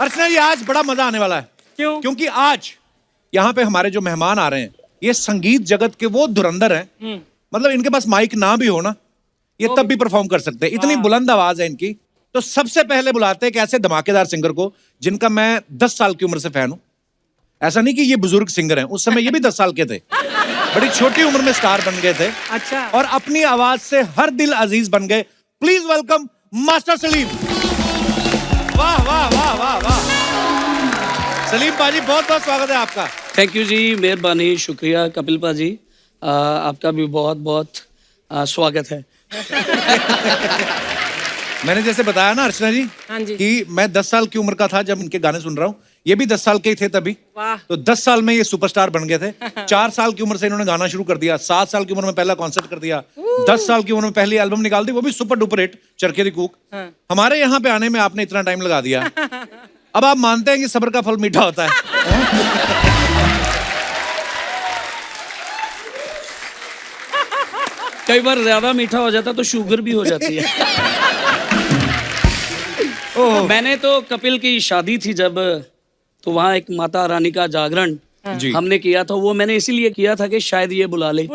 अर्चना जी आज बड़ा मजा आने वाला है। क्यों? क्योंकि आज यहाँ पे हमारे जो मेहमान आ रहे हैं ये संगीत जगत के वो धुरंधर हैं। मतलब इनके पास माइक ना भी हो ना, ये तब भी परफॉर्म कर सकते हैं, इतनी बुलंद आवाज है इनकी। तो सबसे पहले बुलाते हैं एक ऐसे धमाकेदार सिंगर को जिनका मैं 10 साल की उम्र से फैन हूं। ऐसा नहीं कि ये बुजुर्ग सिंगर हैं, उस समय ये भी 10 साल के थे, बड़ी छोटी उम्र में स्टार बन गए थे। अच्छा। और अपनी आवाज से हर दिल अजीज बन गए। Please welcome master Salim. वाह वाह वाह वाह वाह। सलीम पाजी बहुत बहुत स्वागत है आपका। थैंक यू जी, मेहरबानी, शुक्रिया कपिल पाजी, आपका भी बहुत बहुत स्वागत है। मैंने जैसे बताया ना अर्चना जी, हाँ जी, कि मैं 10 साल की उम्र का था जब इनके गाने सुन रहा हूँ। ये भी 10 साल के ही थे तभी। वाह। तो 10 साल में ये सुपरस्टार बन गए थे। 4 साल की उम्र से इन्होंने गाना शुरू कर दिया, 7 साल की उम्र में पहला कॉन्सर्ट कर दिया, 10 साल की उम्र में पहली एल्बम निकाल दी, वो भी सुपर डुपर हिट, चरखे दी कूक। हमारे यहाँ पे आने में आपने इतना टाइम लगा दिया। अब आप मानते हैं कि सब्र का फल मीठा होता है। कई बार ज्यादा मीठा हो जाता तो शुगर भी हो जाती है। मैंने तो कपिल की शादी थी जब, तो वहाँ एक माता रानी का जागरण हमने किया था। वो मैंने इसीलिए किया था कि शायद ये बुला ले,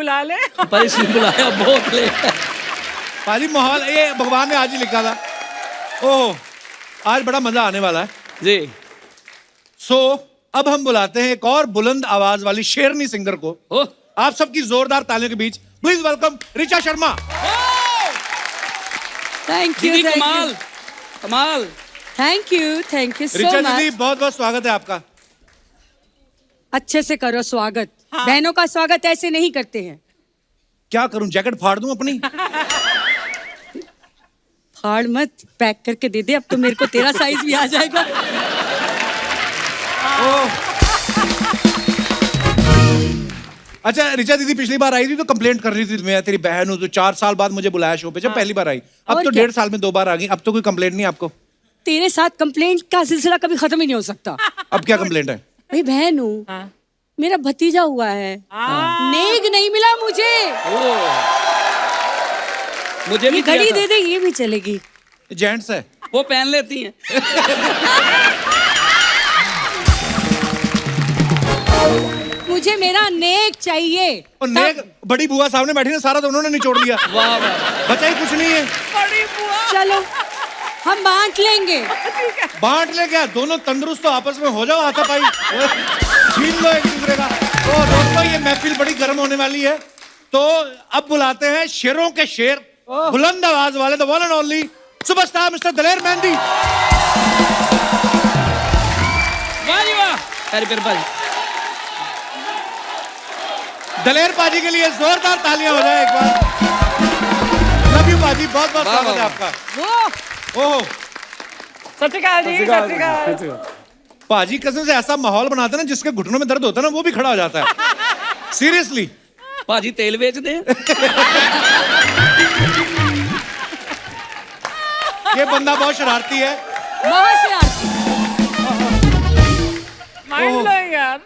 पर इसने बुलाया बहुत लेट। पाजी माहौल ये भगवान ने आज ही लिखा था। ओह आज बड़ा मजा आने वाला है जी। सो अब हम बुलाते हैं एक और बुलंद आवाज वाली शेरनी सिंगर को। आप सबकी जोरदार तालियों के बीच please welcome Richa Sharma. Thank you, कमाल कमाल। Thank you so Richa much. दीदी बहुत बहुत स्वागत है आपका। अच्छे से करो स्वागत। बहनों का स्वागत ऐसे नहीं करते हैं। क्या करूं, जैकेट फाड़ दूं अपनी? फाड़ मत, पैक करके दे दे। अब तो मेरे को तेरा साइज भी आ जाएगा। अच्छा ऋचा दीदी पिछली बार आई थी तो कंप्लेंट कर रही थी मैं तेरी बहन हूं, तो 4 साल बाद मुझे बुलाया शो पे जब पहली बार आई। अब तो 1.5 साल में 2 बार आ गई, अब तो कोई कंप्लेंट नहीं आपको? तेरे साथ कंप्लेंट का सिलसिला कभी खत्म ही नहीं हो सकता। अब क्या कंप्लेंट है? भाई बहन हूँ, मेरा भतीजा हुआ है, नेक नहीं मिला मुझे। मुझे भी ये घड़ी दे दे, ये भी चलेगी। जेंट्स है वो पहन लेती हैं। मुझे मेरा नेक चाहिए। और नेक बड़ी बुआ सामने बैठी ना, सारा तो उन्होंने निचोड़ दिया। वाह वाह। बचा ही कुछ नहीं है। बड़ी बुआ। चलो हम बांट लेंगे। बांट ले क्या, दोनों तंदुरुस्त तो आपस में हो जाओ, हाथापाई छीन लो एक दूसरे का। तो दोस्तों ये महफिल बड़ी गर्म होने वाली है। तो अब बुलाते हैं शेरों के शेर, बुलंद आवाज वाले, the one and only superstar mister Daler Mehndi. वाह जी वाह। प्यारे भाई, दलेर पाजी के लिए जोरदार तालियां हो जाए एक बार। लव यू पाजी, बहुत बहुत स्वागत है आपका। ओह सत श्री अकाल जी, सत श्री अकाल। पाजी कसम से ऐसा माहौल बनाते हैं ना जिसके घुटनों में दर्द होता है ना वो भी खड़ा हो जाता है। सीरियसली पाजी तेल बेच दे। ये बंदा बहुत शरारती है। माइंड ब्लोइंग यार।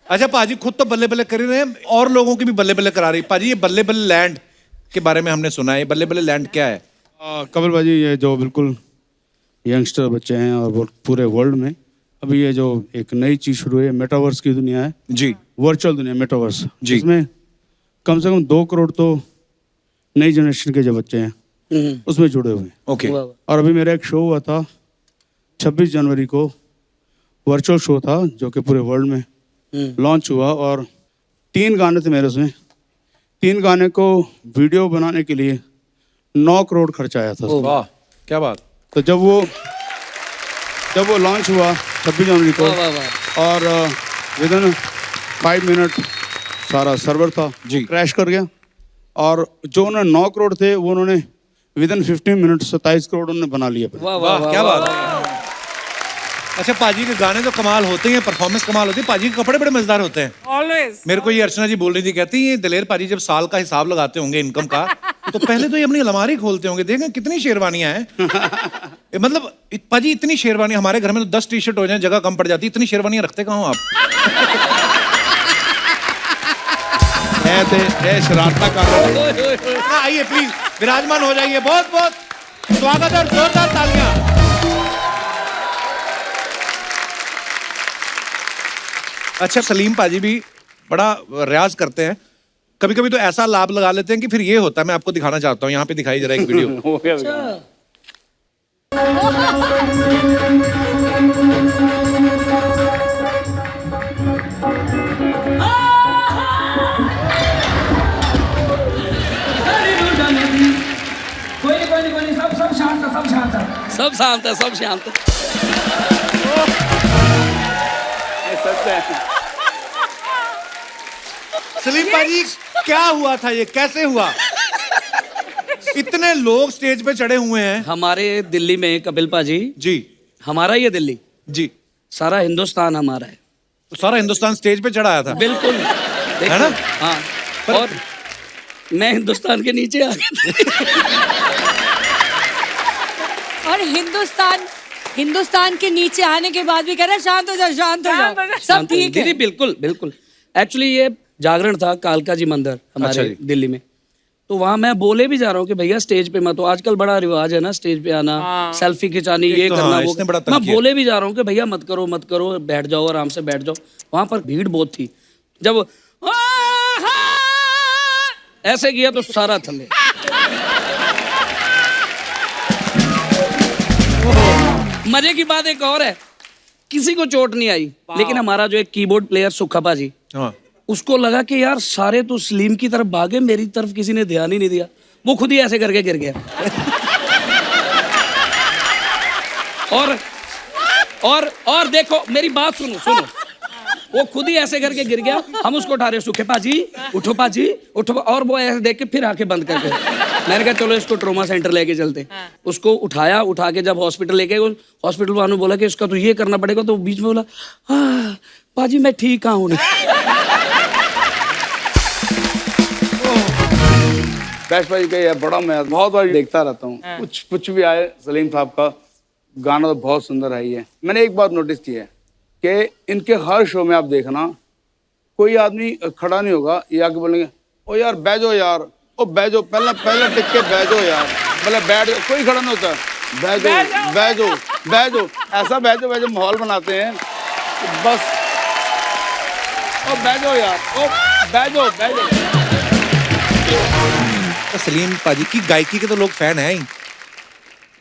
अच्छा पाजी खुद तो बल्ले बल्ले कर रहे हैं, और लोगों की भी बल्ले बल्ले करा रही। पाजी ये बल्ले बल्ले लैंड के बारे में हमने सुना है, बल्ले बल्ले लैंड क्या है? कपिल भाजी, ये जो बिल्कुल यंगस्टर बच्चे हैं और वो पूरे वर्ल्ड में अभी ये जो एक नई चीज शुरू है, मेटावर्स की दुनिया है जी, वर्चुअल दुनिया, मेटावर्स जी। इसमें कम से कम 2 करोड़ तो नई जनरेशन के जो बच्चे हैं उसमें जुड़े हुए हैं। ओके। और अभी मेरा एक शो हुआ था 26 जनवरी को, वर्चुअल शो था जो कि पूरे वर्ल्ड में लॉन्च हुआ, और 3 गाने थे मेरे उसमें। 3 गाने को वीडियो बनाने के लिए 9 करोड़ खर्चा आया था। वाह क्या बात। तो जब वो लॉन्च हुआ 26 जनवरी को, और विद इन 5 मिनट सारा सर्वर था जी क्रैश कर गया, और जो उन्होंने 9 करोड़ थे वो उन्होंने विद इन 15 मिनट 27 करोड़ उन्होंने बना लिया। वाह क्या बात है। अच्छा पाजी के गाने तो कमाल होते हैं, परफॉर्मेंस कमाल होती है, पाजी के कपड़े बड़े मजेदार होते हैं। ऑलवेज। मेरे को ये अर्चना जी बोल रही थी, कहती ये दलेर पाजी जब साल का हिसाब लगाते होंगे इनकम का तो पहले तो ये अपनी अलमारी खोलते होंगे, देखें कितनी शेरवानियां हैं। मतलब पाजी इतनी शेरवानी, हमारे घर में तो 10 टी-शर्ट हो जाए जगह कम पड़ जाती, इतनी शेरवानियां रखते कहाँ हो आप? शरारता कर रहे हैं। आइए प्लीज विराजमान हो जाइए, बहुत बहुत स्वागत और जोरदार तालियां। अच्छा, सलीम पाजी भी बड़ा रियाज करते हैं, कभी कभी तो ऐसा लाभ लगा लेते हैं कि फिर ये होता है। मैं आपको दिखाना चाहता हूँ, यहाँ पे दिखाई जरा एक वीडियो। हो गया अच्छा सब शांत है, सब शांत है। सच है। सलीम पाजी, क्या हुआ था ये, कैसे हुआ? इतने लोग स्टेज पे चढ़े हुए हैं। हमारे दिल्ली में कपिल पाजी, जी हमारा ये दिल्ली, जी, सारा हिंदुस्तान हमारा है। तो सारा हिंदुस्तान स्टेज पे चढ़ा आया था। बिल्कुल, है ना? हाँ, और मैं हिंदुस्तान के नीचे आ गया। और हिंदुस्तान के नीचे आने के बाद भी कह रहा है शांत हो जाओ, शांत हो जाओ, सब ठीक है। दीदी बिल्कुल बिल्कुल। एक्चुअली ये जागरण था कालका जी मंदिर हमारे अच्छा जी। दिल्ली में, तो वहाँ मैं बोले भी जा रहा हूँ कि भैया स्टेज पे मत हो। आजकल बड़ा रिवाज है ना स्टेज पे आना, सेल्फी खिंचानी, ये तो करना, हाँ, वो इसने बड़ा मैं तंग किया। बोले भी जा रहा हूँ कि भैया मत करो मत करो, बैठ जाओ आराम से बैठ जाओ। वहाँ पर भीड़ बहुत थी। जब ऐसे किया तो सारा थल्ले। मजे की बात एक और है, किसी को चोट नहीं आई, लेकिन हमारा जो एक कीबोर्ड प्लेयर सुखा पाजी, हाँ, उसको लगा कि यार सारे तो सलीम की तरफ भागे, मेरी तरफ किसी ने ध्यान ही नहीं दिया। वो खुद ही ऐसे करके गिर गया। और देखो मेरी बात सुनो, वो खुद ही ऐसे करके गिर गया। हम उसको उठा रहे, सुखे पाजी उठो, पाजी उठो, और वो ऐसे देख के फिर आंखें बंद करके। मैंने कहा चलो इसको ट्रोमा सेंटर लेके चलते। उसको उठाया, उठा के जब हॉस्पिटल लेके गए, हॉस्पिटल वालों ने बोला कि इसका तो ये करना पड़ेगा, तो बीच में बोला पाजी मैं ठीक हूँ। बैश भाई का ये बड़ा मैं बहुत बार देखता रहता हूँ। कुछ भी आए, सलीम साहब का गाना तो बहुत सुंदर है। ये मैंने एक बात नोटिस की है कि इनके हर शो में आप देखना, कोई आदमी खड़ा नहीं होगा, ये आके बोलेंगे ओ यार बैजो यार, ओ बैजो, पहले टिक के बैजो यार, मतलब बैठ, कोई खड़ा नहीं होता, बैजो ऐसा बैजो माहौल बनाते हैं बस। ओ बैजो यार, ओ बैजो। तो सलीम पाजी की गायकी के तो लोग फैन हैं ही।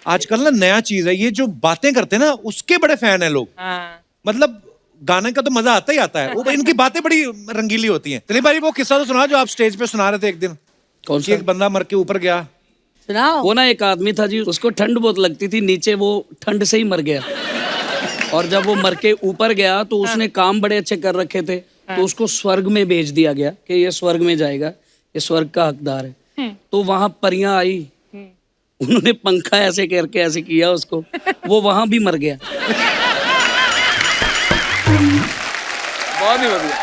आजकल ना नया चीज है, ये जो बातें करते हैं ना उसके बड़े फैन हैं लोग। मतलब गाने का तो मजा आता ही आता है, वो इनकी बातें बड़ी रंगीली होती हैं। सलीम भाई वो किस्सा तो सुना जो आप स्टेज पे सुना रहे थे एक दिन, कौन सा? एक बंदा मर के ऊपर गया। सुनाओ। वो ना एक आदमी था जी, उसको ठंड बहुत लगती थी, नीचे वो ठंड से ही मर गया। और जब वो मर के ऊपर गया तो उसने काम बड़े अच्छे कर रखे थे, तो उसको स्वर्ग में भेज दिया गया कि ये स्वर्ग में जाएगा, ये स्वर्ग का हकदार है। तो वहां परियां आई, उन्होंने पंखा ऐसे करके ऐसे किया उसको, वो वहां भी मर गया। बहुत ही बढ़िया।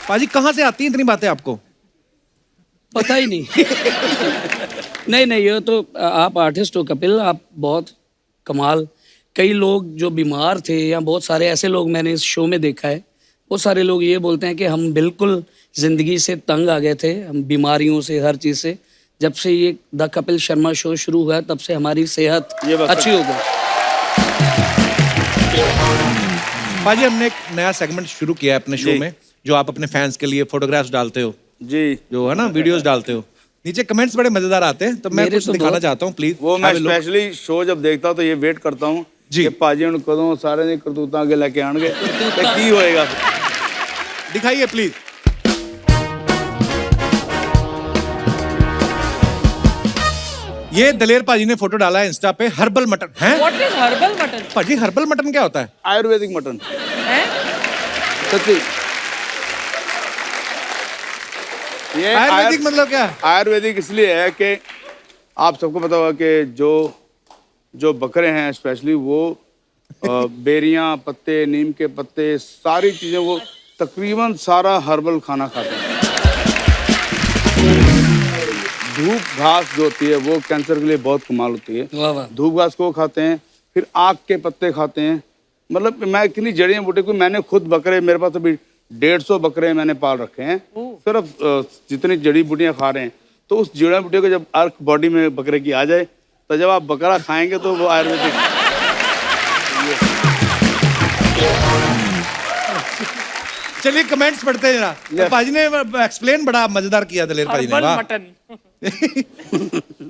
पाजी कहाँ से आती हैं इतनी बातें आपको? पता ही नहीं। नहीं ये तो आप आर्टिस्ट हो कपिल, आप बहुत कमाल। कई लोग जो बीमार थे, या बहुत सारे ऐसे लोग मैंने इस शो में देखा है, बहुत सारे लोग ये बोलते हैं कि हम बिल्कुल जिंदगी से तंग आ गए थे, हम बीमारियों से, हर चीज से। जब से ये द कपिल शर्मा शो शुरू हुआ तब से हमारी सेहत अच्छी हो गई। पाजी हमने एक नया सेगमेंट शुरू किया है अपने शो में, जो आप अपने फैंस के लिए फोटोग्राफ्स डालते हो जी, जो है ना वीडियोस डालते हो। नीचे कमेंट्स बड़े मजेदार आते हैं, तो मैं मेरे कुछ तो दिखाना बहुत- चाहता हूँ प्लीज। वो मैं स्पेशली शो जब देखता हूँ तो ये वेट करता हूँ जी। कि पाजी उन कदों सारे ने करतूतां अगे लेके आएंगे तो की होएगा। दिखाइए प्लीज। ये दलेर पाजी ने फोटो डाला है इंस्टा पे, हर्बल मटन है। What is herbal mutton? पाजी हर्बल मटन क्या होता है? आयुर्वेदिक मटन, हैं? सच्ची। ये आयुर्वेदिक मतलब क्या? आयुर्वेदिक इसलिए है कि आप सबको पता होगा कि जो बकरे हैं स्पेशली वो बेरियां, पत्ते, नीम के पत्ते, सारी चीजें वो तकरीबन सारा हर्बल खाना खाते हैं। धूप घास जो होती है वो कैंसर के लिए बहुत कमाल होती है। वाह वाह। धूप घास को खाते हैं, फिर आक के पत्ते खाते हैं। मतलब मैं इतनी जड़ियाँ बूटे को, मैंने खुद बकरे, मेरे पास अभी 150 बकरे मैंने पाल रखे हैं, सिर्फ जितनी जड़ी बूटियाँ खा रहे हैं। तो उस जड़ी बूटियों को जब अर्क बॉडी में बकरे की आ जाए, तो जब आप बकरा खाएंगे तो वो आयुर्वेदिक। चलिए कमेंट्स पढ़ते हैं जरा। तो पाजी ने एक्सप्लेन बड़ा मजेदार किया दलेर पाजी ने। हर्बल वाह। मटन।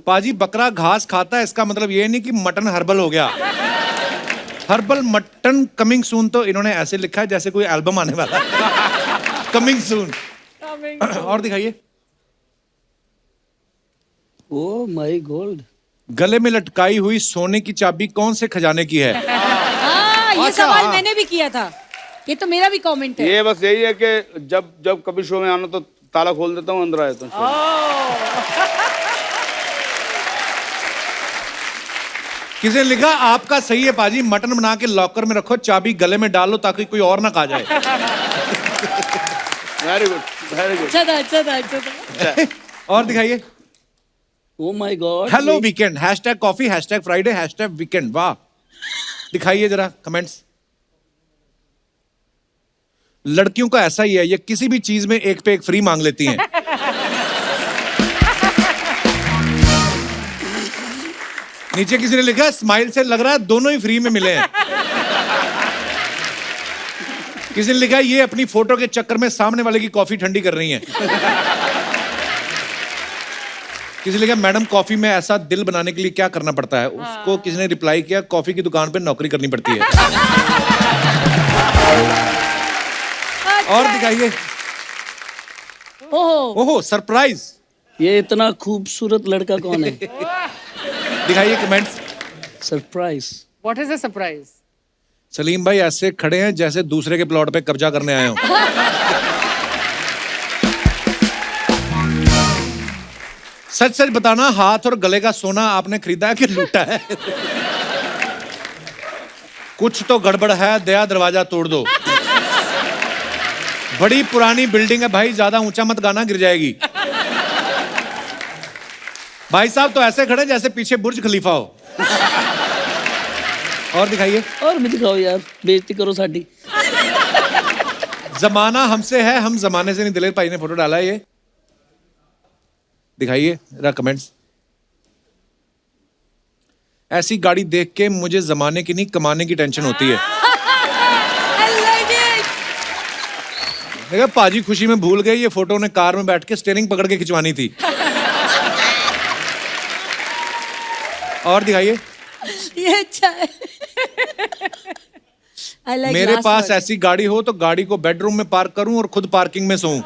पाजी बकरा घास खाता है, इसका मतलब ये नहीं कि मटन हर्बल हो गया। हर्बल मटन कमिंग सून तो इन्होंने ऐसे लिखा है जैसे कोई एल्बम आने वाला है। Coming soon. और दिखाइए। ओ माय गॉड, गले में लटकाई हुई सोने की चाबी कौन से खजाने की है? हाँ, ये अच्छा। सवाल मैंने भी किया था। ये तो मेरा भी कमेंट है। ये बस यही है कि जब कभी शो में आना तो ताला खोल देता हूँ, अंदर आया तो किसी ने लिखा आपका सही है पाजी, मटन बना के लॉकर में रखो, चाबी गले में डालो ताकि कोई और ना खा जाए। Very good, very good. अच्छा था, अच्छा था, अच्छा था। और दिखाइए। Oh my God. Hello weekend, hashtag coffee, hashtag Friday, hashtag weekend. वाह, दिखाइए जरा कमेंट्स। लड़कियों का ऐसा ही है, ये किसी भी चीज में एक पे एक फ्री मांग लेती हैं। नीचे किसी ने लिखा स्माइल से लग रहा है दोनों ही फ्री में मिले हैं। किसी ने लिखा ये अपनी फोटो के चक्कर में सामने वाले की कॉफी ठंडी कर रही हैं। किसी ने लिखा मैडम कॉफी में ऐसा दिल बनाने के लिए क्या करना पड़ता है? उसको किसी ने रिप्लाई किया कॉफी की दुकान पे नौकरी करनी पड़ती है। और दिखाइए। ओहो, ओहो सरप्राइज। ये इतना खूबसूरत लड़का कौन है? दिखाइए comments. Surprise. What is the surprise? Salim भाई ऐसे खड़े हैं जैसे दूसरे के प्लॉट पे कब्जा करने आए हो। सच सच बताना, हाथ और गले का सोना आपने खरीदा है कि लूटा है? कुछ तो गड़बड़ है, दया दरवाजा तोड़ दो। बड़ी पुरानी बिल्डिंग है भाई, ज्यादा ऊंचा मत गाना, गिर जाएगी। भाई साहब तो ऐसे खड़े जैसे पीछे बुर्ज खलीफा हो। और दिखाइए। और भी दिखाओ यार, बेइज्जती करो साडी। जमाना हमसे है, हम जमाने से नहीं। दिलेर भाई ने फोटो डाला है ये, दिखाइए जरा कमेंट्स। ऐसी गाड़ी देख के मुझे जमाने की नहीं कमाने की टेंशन होती है। I like it. देखा पाजी खुशी में भूल गए ये फोटो ने कार में बैठ के स्टीयरिंग पकड़ के खिंचवानी थी। और दिखाइए। ये अच्छा है। I like मेरे last पास word. ऐसी गाड़ी हो तो गाड़ी को बेडरूम में पार्क करूं और खुद पार्किंग में सोऊं।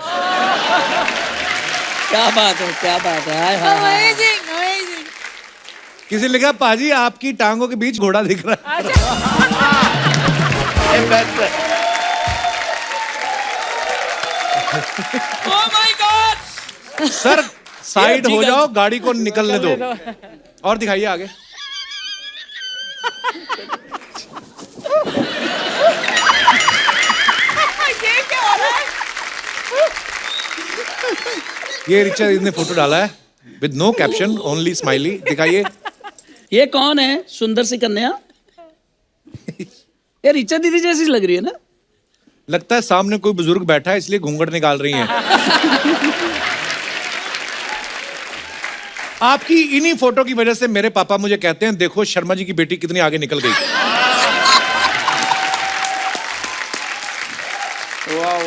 क्या बात है, क्या बात है। हाय हाय हाय। Amazing, amazing. किसी ने लिखा पाजी आपकी टांगों के बीच घोड़ा दिख रहा है। Oh my God! Sir side ठीक हो है। जाओ, गाड़ी को निकलने दो। और दिखाइए आगे। ये क्या हो रहा है? ये रिचा ने फोटो डाला है with no caption, only smiley. दिखाइए। ये कौन है सुंदर सी कन्या? ये रिचा दीदी जैसी लग रही है ना? लगता है सामने कोई बुजुर्ग बैठा है इसलिए घूंघट निकाल रही हैं। आपकी इन्हीं फोटो की वजह से मेरे पापा मुझे कहते हैं देखो शर्मा जी की बेटी कितनी आगे निकल गई।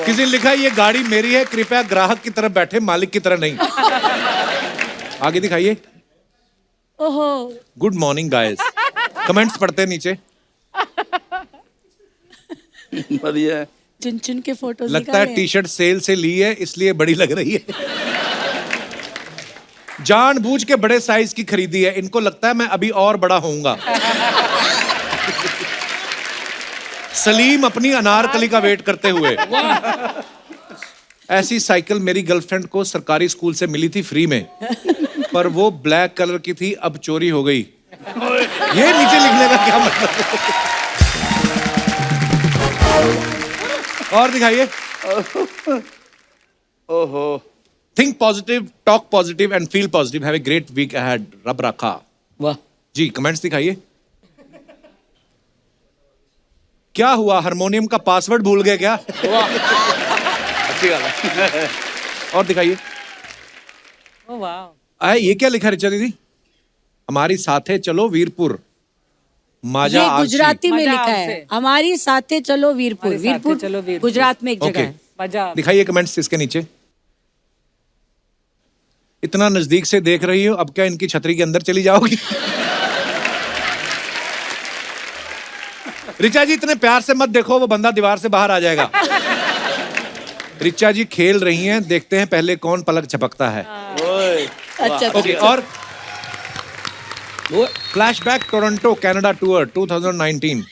किसी ने लिखा ये गाड़ी मेरी है, कृपया ग्राहक की तरफ बैठे, मालिक की तरह नहीं। आगे दिखाइए। ओहो, गुड मॉर्निंग गाइस। कमेंट्स पढ़ते हैं नीचे। बढ़िया है। चुन चुन के फोटोज लगता है टी शर्ट सेल से ली है इसलिए बड़ी लग रही है। जानबूझ के बड़े साइज की खरीदी है, इनको लगता है मैं अभी और बड़ा होऊंगा। सलीम अपनी अनारकली का वेट करते हुए। ऐसी साइकिल मेरी गर्लफ्रेंड को सरकारी स्कूल से मिली थी फ्री में, पर वो ब्लैक कलर की थी, अब चोरी हो गई। ये नीचे लिखने का क्या मतलब है? और दिखाइए। ओहो। Think positive, talk positive and feel positive. Have a great week ahead. रब रखा। वाह। जी कमेंट्स दिखाइए। क्या हुआ, हारमोनियम का पासवर्ड भूल गए क्या? अच्छी बात है। और दिखाइए। Oh wow. ये क्या लिखा रिचा दीदी? हमारी साथे चलो वीरपुर। माजा ये आरसी। गुजराती में मजा लिखा है, आपसे। हमारी साथे चलो वीरपुर। हमारे साथे वीरपुर चलो वीरपुर। गुजरात में एक जगह ओके है। मजा दिखाइए कमेंट्स इसके नीचे। इतना नजदीक से देख रही हो, अब क्या इनकी छतरी के अंदर चली जाओगी? रिचा जी इतने प्यार से मत देखो, वो बंदा दीवार से बाहर आ जाएगा। रिचा जी खेल रही हैं, देखते हैं पहले कौन पलक झपकता है। अच्छा ओके, और फ्लैशबैक टोरंटो कनाडा टूर 2019।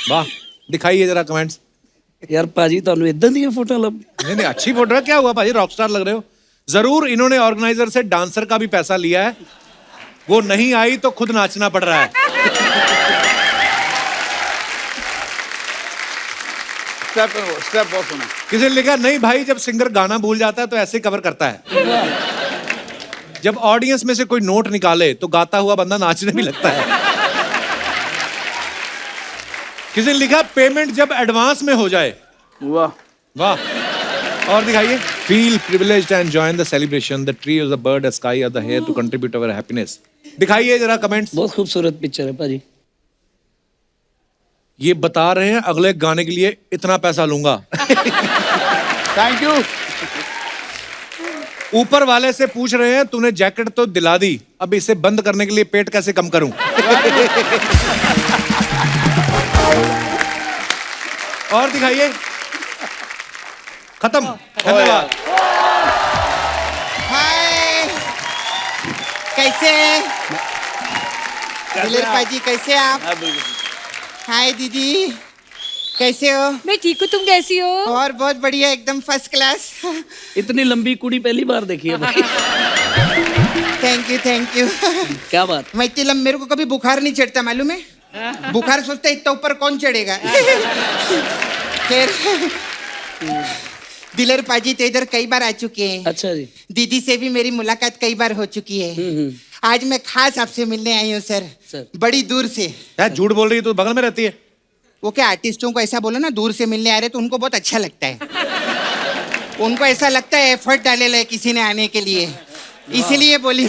वाह, दिखाइए जरा कमेंट्स। यार पाजी ਤੁਹਾਨੂੰ ਇਦਾਂ ਦੀਆਂ ਫੋਟੋ ਲੱਭ नहीं नहीं, अच्छी फोटो है। क्या हुआ भाई, रॉकस्टार लग रहे हो। जरूर इन्होंने ऑर्गेनाइजर से डांसर का भी पैसा लिया है, वो नहीं आई तो खुद नाचना पड़ रहा है। स्टेप बहुत सुना। किसी ने लिखा नहीं भाई, जब सिंगर गाना भूल जाता है तो ऐसे कवर करता है। जब ऑडियंस में से कोई नोट निकाले तो गाता हुआ बंदा नाचने भी लगता है। किसी ने लिखा पेमेंट जब एडवांस में हो जाए। वाह वाह, और दिखाइए। Feel privileged and join the celebration, the tree, the bird, the sky are the here to contribute our happiness. दिखाइए जरा कमेंट्स। बहुत खूबसूरत पिक्चर है पाजी। ये बता रहे हैं अगले गाने के लिए इतना पैसा लूंगा। Thank you. ऊपर वाले से पूछ रहे हैं तूने जैकेट तो दिला दी, अब इसे बंद करने के लिए पेट कैसे कम करूं? और दिखाइए। खत्म, धन्यवाद। हाय, कैसे हैं? दिलेर पाजी कैसे आप? हाय दीदी, कैसे हो? मैं ठीक हूँ, तुम कैसी हो? और बहुत बढ़िया, एकदम फर्स्ट क्लास। इतनी लंबी कुड़ी पहली बार देखी है भाई। Thank you. क्या बात। मैं इतनी मेरे को कभी बुखार नहीं चढ़ता, मालूम है? बुखार सोचता है इतना ऊपर कौन चढ़ेगा। खैर, दिलेर पाजी तो इधर कई बार आ चुके हैं। अच्छा जी। दीदी से भी मेरी मुलाकात कई बार हो चुकी है। आज मैं खास आपसे मिलने आई हूँ सर, बड़ी दूर से। यार झूठ बोल रही है, तो बगल में रहती है। वो क्या आर्टिस्टों को ऐसा बोलो ना, दूर से मिलने आ रहे तो उनको बहुत अच्छा लगता है। उनको ऐसा लगता है एफर्ट डाले है किसी ने आने के लिए, इसीलिए बोली।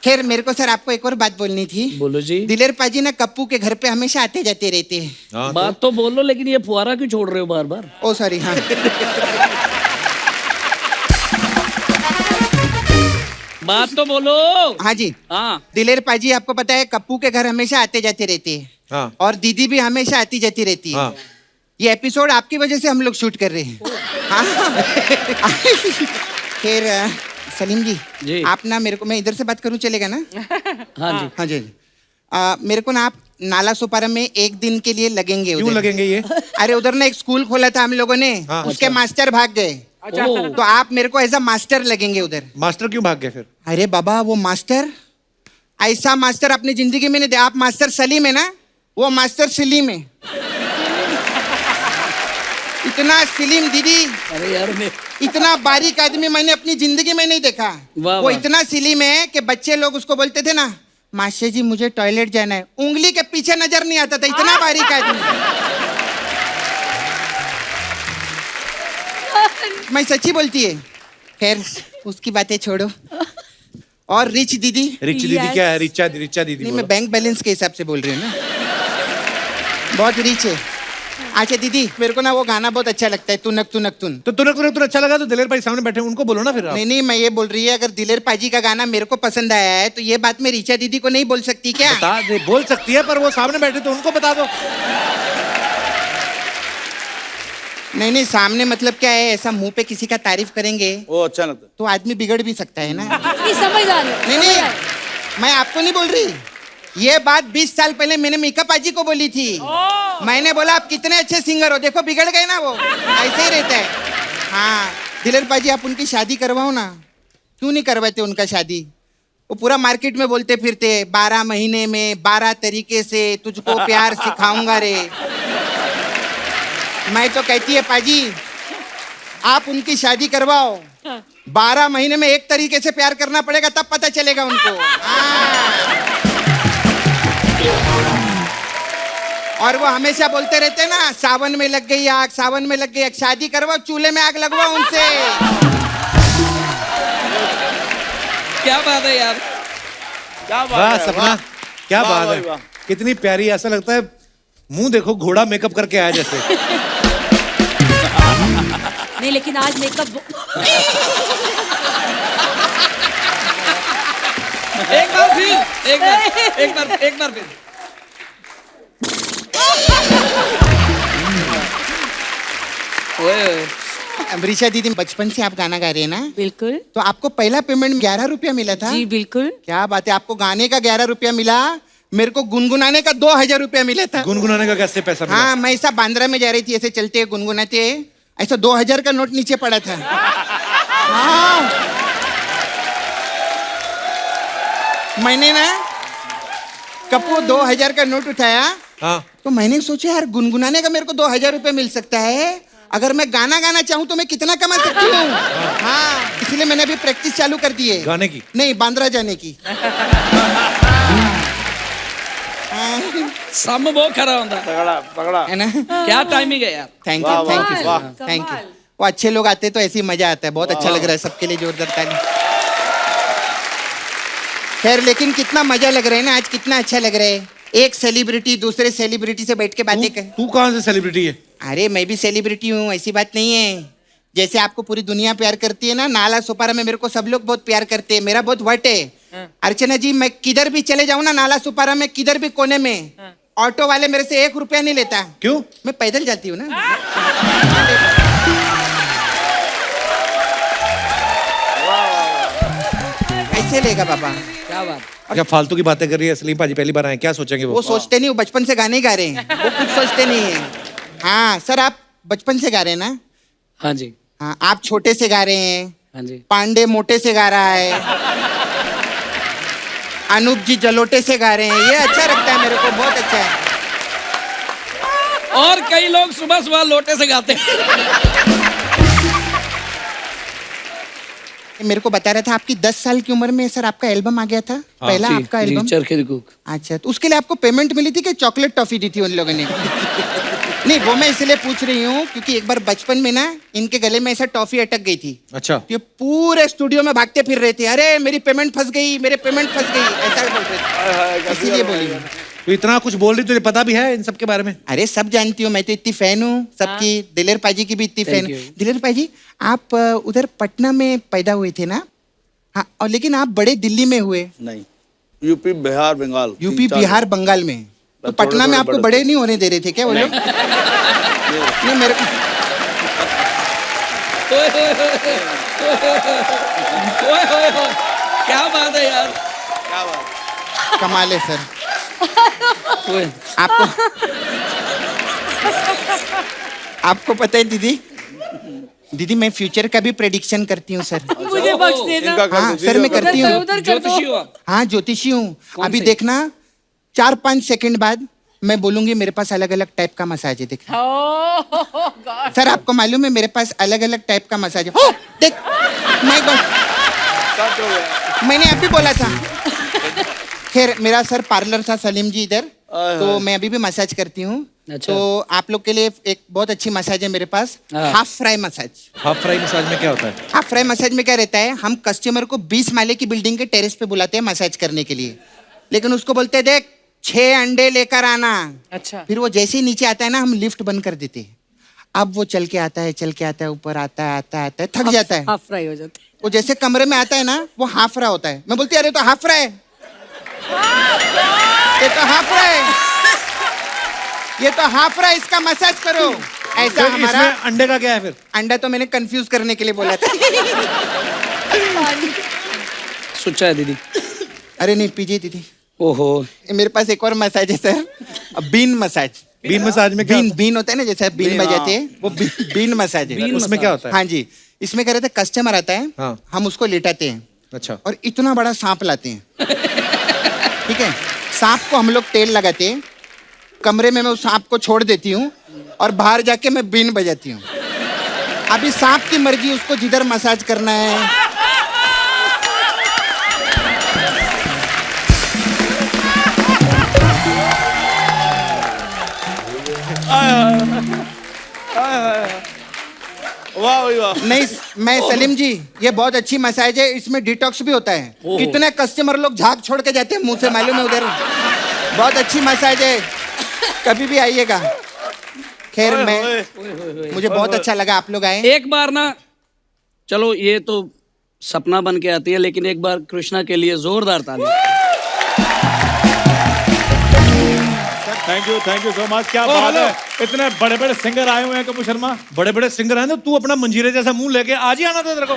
खैर मेरे को सर आपको एक और बात बोलनी थी। बोलो जी। दिलेर पाजी ना कप्पू के घर पे हमेशा आते जाते रहते हैं। हाँ, बात तो बोलो, लेकिन ये फुहारा क्यों छोड़ रहे हो बार बार? ओ सॉरी। हाँ बात तो बोलो। हाँ जी, हाँ। दिलेर पाजी आपको पता है कप्पू के घर हमेशा आते जाते रहते हैं। हाँ। और दीदी भी हमेशा आती जाती रहती है। हाँ। ये एपिसोड आपकी वजह से हम लोग शूट कर रहे हैं। हाँ। फिर सलीम जी, आप ना मेरे को, मैं इधर से बात करूं चलेगा ना? हाँ जी। हाँ जी। मेरे को ना आप नाला सोपारा में एक दिन के लिए लगेंगे। क्यों उधर लगेंगे ये? अरे उधर ना एक स्कूल खोला था हम लोगों ने। हाँ, उसके मास्टर भाग गए। तो आप मेरे को एज अ मास्टर लगेंगे उधर। मास्टर क्यों भाग गए फिर? अरे बाबा, वो मास्टर ऐसा मास्टर अपनी जिंदगी में नहीं देखा। आप मास्टर सलीम है ना, वो मास्टर सलीम है। इतना सलीम दीदी, अरे यार मैं इतना बारीक आदमी मैंने अपनी जिंदगी में नहीं देखा। वाह, वो वाह। इतना सलीम है कि बच्चे लोग उसको बोलते थे ना, मास्टर जी मुझे टॉयलेट जाना है, उंगली के पीछे नजर नहीं आता था, इतना बारीक आदमी। मैं सच्ची बोलती है। खैर उसकी बातें छोड़ो। और रिच दीदी, रिच दीदी क्या है? रिचा दीदी नहीं बोलो। मैं बैंक बैलेंस के हिसाब से बोल रही हूँ ना, बहुत रिच है। अच्छा दीदी, मेरे को ना वो गाना बहुत अच्छा लगता है, तुनक तुनक तुन। तो तुरंत अच्छा लगा तो दिलेर भाई सामने बैठे हैं, उनको बोलो ना फिर आप। नहीं मैं ये बोल रही है, अगर दिलेर पाजी का गाना मेरे को पसंद आया है तो ये बात मैं रिचा दीदी को नहीं बोल सकती क्या? बता दे, बोल सकती है, पर वो सामने बैठे तो उनको बता दो। नहीं सामने मतलब क्या है, ऐसा मुंह पे किसी का तारीफ करेंगे वो अच्छा लगता है। तो आदमी बिगड़ भी सकता है ना। नहीं समझदार है। नहीं मैं आपको नहीं बोल रही, ये बात 20 साल पहले मैंने मीका पाजी को बोली थी। मैंने बोला आप कितने अच्छे सिंगर हो, देखो बिगड़ गए ना, वो ऐसे ही रहता है। हाँ दिलेर पाजी, आप उनकी शादी करवाओ ना। क्यों नहीं करवाते उनका शादी? वो पूरा मार्केट में बोलते फिरते 12 महीने में 12 तरीके से तुझको प्यार सिखाऊंगा रे। मैं तो कहती है पाजी आप उनकी शादी करवाओ, 12 महीने में एक तरीके से प्यार करना पड़ेगा, तब पता चलेगा उनको। और वो हमेशा बोलते रहते हैं ना, सावन में लग गई आग, सावन में लग गई आग। शादी करवाओ, चूल्हे में आग लगवाओ उनसे। क्या बात है यार। क्या वाह बात है, सपना, क्या वाह, बात वाह, है, वाह। कितनी प्यारी, ऐसा लगता है मुंह देखो घोड़ा मेकअप करके आया जैसे। नहीं लेकिन आज मेकअप एक बार फिर, एक बार फिर। ओए, ओए। अमरीशा दीदी, बचपन से आप गाना गा रहे हैं ना, बिल्कुल तो आपको पहला पेमेंट 11 रुपया मिला था? जी बिल्कुल। क्या बात है, आपको गाने का 11 रुपया मिला, मेरे को गुनगुनाने का 2000 रुपया मिला था। गुनगुनाने का कैसे पैसा मिला? हाँ, मैं ऐसा बांद्रा में जा रही थी, ऐसे चलते गुनगुनाते, ऐसा 2000 का नोट नीचे पड़ा था। हाँ, मैंने ना कपू 2000 का नोट उठाया, हाँ, तो मैंने सोचा यार गुनगुनाने का मेरे को 2000 रुपया मिल सकता है, अगर मैं गाना गाना चाहूँ तो मैं कितना कमा सकती हूँ। हाँ, इसलिए मैंने अभी प्रैक्टिस चालू कर दी है। गाने की? नहीं, बांद्रा जाने की। सम बहुत खरा होता तगड़ा तगड़ा। है ना? क्या टाइमिंग है यार। थैंक वाह, यू, वाह, थैंक यू, वाह। Thank you. वो अच्छे लोग आते तो ऐसे ही मजा आता है, बहुत अच्छा लग रहा है, सबके लिए जोरदार ताली। खैर, लेकिन कितना मजा लग रहा है ना आज, कितना अच्छा लग रहा है। एक सेलिब्रिटी दूसरे सेलिब्रिटी से बैठ के बातें कर। तू कहाँ से सेलिब्रिटी है? अरे मैं भी सेलिब्रिटी हूँ, ऐसी बात नहीं है। जैसे आपको पूरी दुनिया प्यार करती है ना, नाला सुपारा में मेरे को सब लोग बहुत प्यार करते हैं, मेरा बहुत वट है। अर्चना जी, मैं किधर भी चले जाऊँ ना, नाला सुपारा में किधर भी कोने में, ऑटो वाले मेरे से 1 रुपया नहीं लेता। क्यों? मैं पैदल जाती हूँ ना। कैसे लेगा बाबा? क्या बात। क्या फालतू की बातें कर रही है सलीम भाजी? पहली बार आए, क्या सोचेंगे वो सोचते नहीं, वो बचपन से गाने गा रहे हैं, वो कुछ सोचते नहीं है। हाँ सर, आप बचपन से गा रहे हैं ना? हाँ जी, हाँ, आप छोटे से गा रहे हैं, हाँ जी। पांडे मोटे से गा रहा है, अनूप जी जलोटे से गा रहे हैं। ये अच्छा लगता है मेरे को, बहुत अच्छा है। और कई लोग सुबह सुबह लोटे से गाते हैं। मेरे को बता रहा था आपकी 10 साल की उम्र में सर आपका एल्बम आ गया था, पहला आपका एल्बम। चरखे दी कुक। अच्छा, तो उसके लिए आपको पेमेंट मिली थी कि चॉकलेट टॉफी दी थी उन लोगों ने? नहीं, वो मैं इसलिए पूछ रही हूँ क्योंकि एक बार बचपन में ना इनके गले में ऐसा टॉफी अटक गई थी। अच्छा, ये पूरे स्टूडियो में भागते फिर रहे थे, अरे मेरी पेमेंट फंस गई, मेरे पेमेंट फंस गई, ऐसा बोल रहे थे, इसीलिए बोली। तो इतना कुछ बोल रही, तुझे पता भी है इन सब के बारे में? अरे सब जानती हूँ, मैं तो इतनी फैन हूँ सबकी, दिलेर पाजी की भी इतनी Thank फैन। you. दिलेर पाजी, आप उधर पटना में पैदा हुए थे ना? हाँ, और लेकिन आप बड़े दिल्ली में हुए। नहीं, यूपी बिहार बंगाल। यूपी 3-4 बिहार बंगाल में, तो थोड़े पटना में थोड़े आपको बड़े बड़े थे। नहीं होने दे रहे थे क्या वो लोग? नहीं, मेरे को ओए ओए ओए, क्या बात है यार। क्या बात। कमाल है सर। ओए, आपको पता है दीदी, दीदी मैं फ्यूचर का भी प्रेडिक्शन करती हूँ सर। मुझे बख्श देना। इनका कर हाँ दो, सर, मैं वीडियो करती हूँ। उधर कर ज्योतिषी दो। हो आप? हाँ, ज्योतिषी हूँ। कौन अभी से? देखना 4-5 सेकंड बाद मैं बोलूंगी मेरे पास अलग अलग टाइप का मसाज है, देख। Oh God. सर आपको मालूम है मेरे पास अलग अलग टाइप का मसाज है। हो, देख, माय गॉड, कट हो गया। मैंने अभी बोला था। खैर, मेरा सर पार्लर था सलीम जी इधर, तो मैं अभी भी मसाज करती हूँ। अच्छा। तो आप लोग के लिए एक बहुत अच्छी मसाज है मेरे पास, हाँ। Half fry massage. Half fry massage में क्या होता है? हाफ फ्राई मसाज में क्या रहता है, हम कस्टमर को 20 माले की बिल्डिंग के टेरेस पे बुलाते हैं मसाज करने के लिए, लेकिन उसको बोलते हैं देख 6 अंडे लेकर आना। अच्छा। फिर वो जैसे ही नीचे आता है ना, हम लिफ्ट बंद कर देते हैं। अब वो चल के आता है, ऊपर आता है, थक जाता है। हाफ फ्राई हो जाते हैं। वो जैसे कमरे में आता है ना, वो हाफ फ्राई होता है। मैं बोलती अरे तो हाफ फ्राई, ये तो हाफ फ्राई, ये तो हाफ फ्राई, इसका मसाज करो। ऐसा तो हमारा इसमें अंडे का क्या है फिर? अंडा तो मैंने कंफ्यूज करने के लिए बोला था। सुच्चा है दीदी। अरे नहीं पीजिए दीदी, ओहो, मेरे पास एक और मसाज है sir, bean massage. Bean massage में क्या? बीन होता है ना, जैसे बीन बजाते हैं, वो बीन मसाज है। बीन उसमें क्या होता है? हाँ जी, इसमें क्या रहता है, कस्टमर आता है, हाँ। हम उसको लेटाते हैं अच्छा, और इतना बड़ा सांप लाते हैं। ठीक है, सांप को हम लोग तेल लगाते हैं, कमरे में मैं उस सांप को छोड़ देती हूँ और बाहर जाके मैं बीन बजाती हूँ। अभी सांप की मर्जी, उसको जिधर मसाज करना है। वाह भाई वाह। नहीं, मैं सलीम जी, ये बहुत अच्छी मसाज है, इसमें डिटॉक्स भी होता है। कितने कस्टमर लोग झाग छोड़ के जाते हैं मुंह से, मालूम है उधर। बहुत अच्छी मसाज है, कभी भी आइएगा। खैर मैं मुझे बहुत अच्छा लगा आप लोग आए। एक बार ना, चलो ये तो सपना बन के आती है, लेकिन एक बार कृष्णा के लिए जोरदार ताली। Thank you so much. क्या बात है, इतने बड़े बड़े सिंगर आए हुए हैं कपूर शर्मा। बड़े बड़े सिंगर हैं तो तू अपना मंजीरे जैसा मुंह लेके आज ही आना था तेरे को।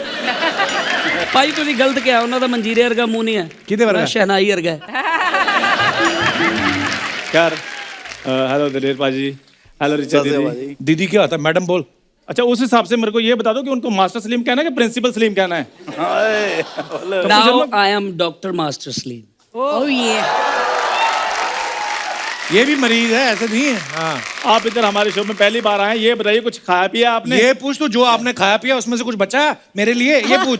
भाई तुझे गलत क्या है, उन्होंने मंजीरे वर्गा मुंह नहीं है, किदे वर्गा? शहनाई वर्गा है। यार हेलो दिलेर पाजी, हेलो रिचा दीदी। दीदी क्या होता है, मैडम बोल। अच्छा उस हिसाब से मेरे को ये बता दो कि उनको मास्टर सलीम कहना है कि प्रिंसिपल सलीम कहना है? Now I am doctor master Salim. Oh ये ये भी मरीज है, ऐसे नहीं है। हाँ। आप इधर हमारे शो में पहली बार आए, ये बताइए कुछ खाया पिया आपने? ये पूछ तो, जो आपने खाया पिया उसमें से कुछ बचा है मेरे लिए, ये पूछ।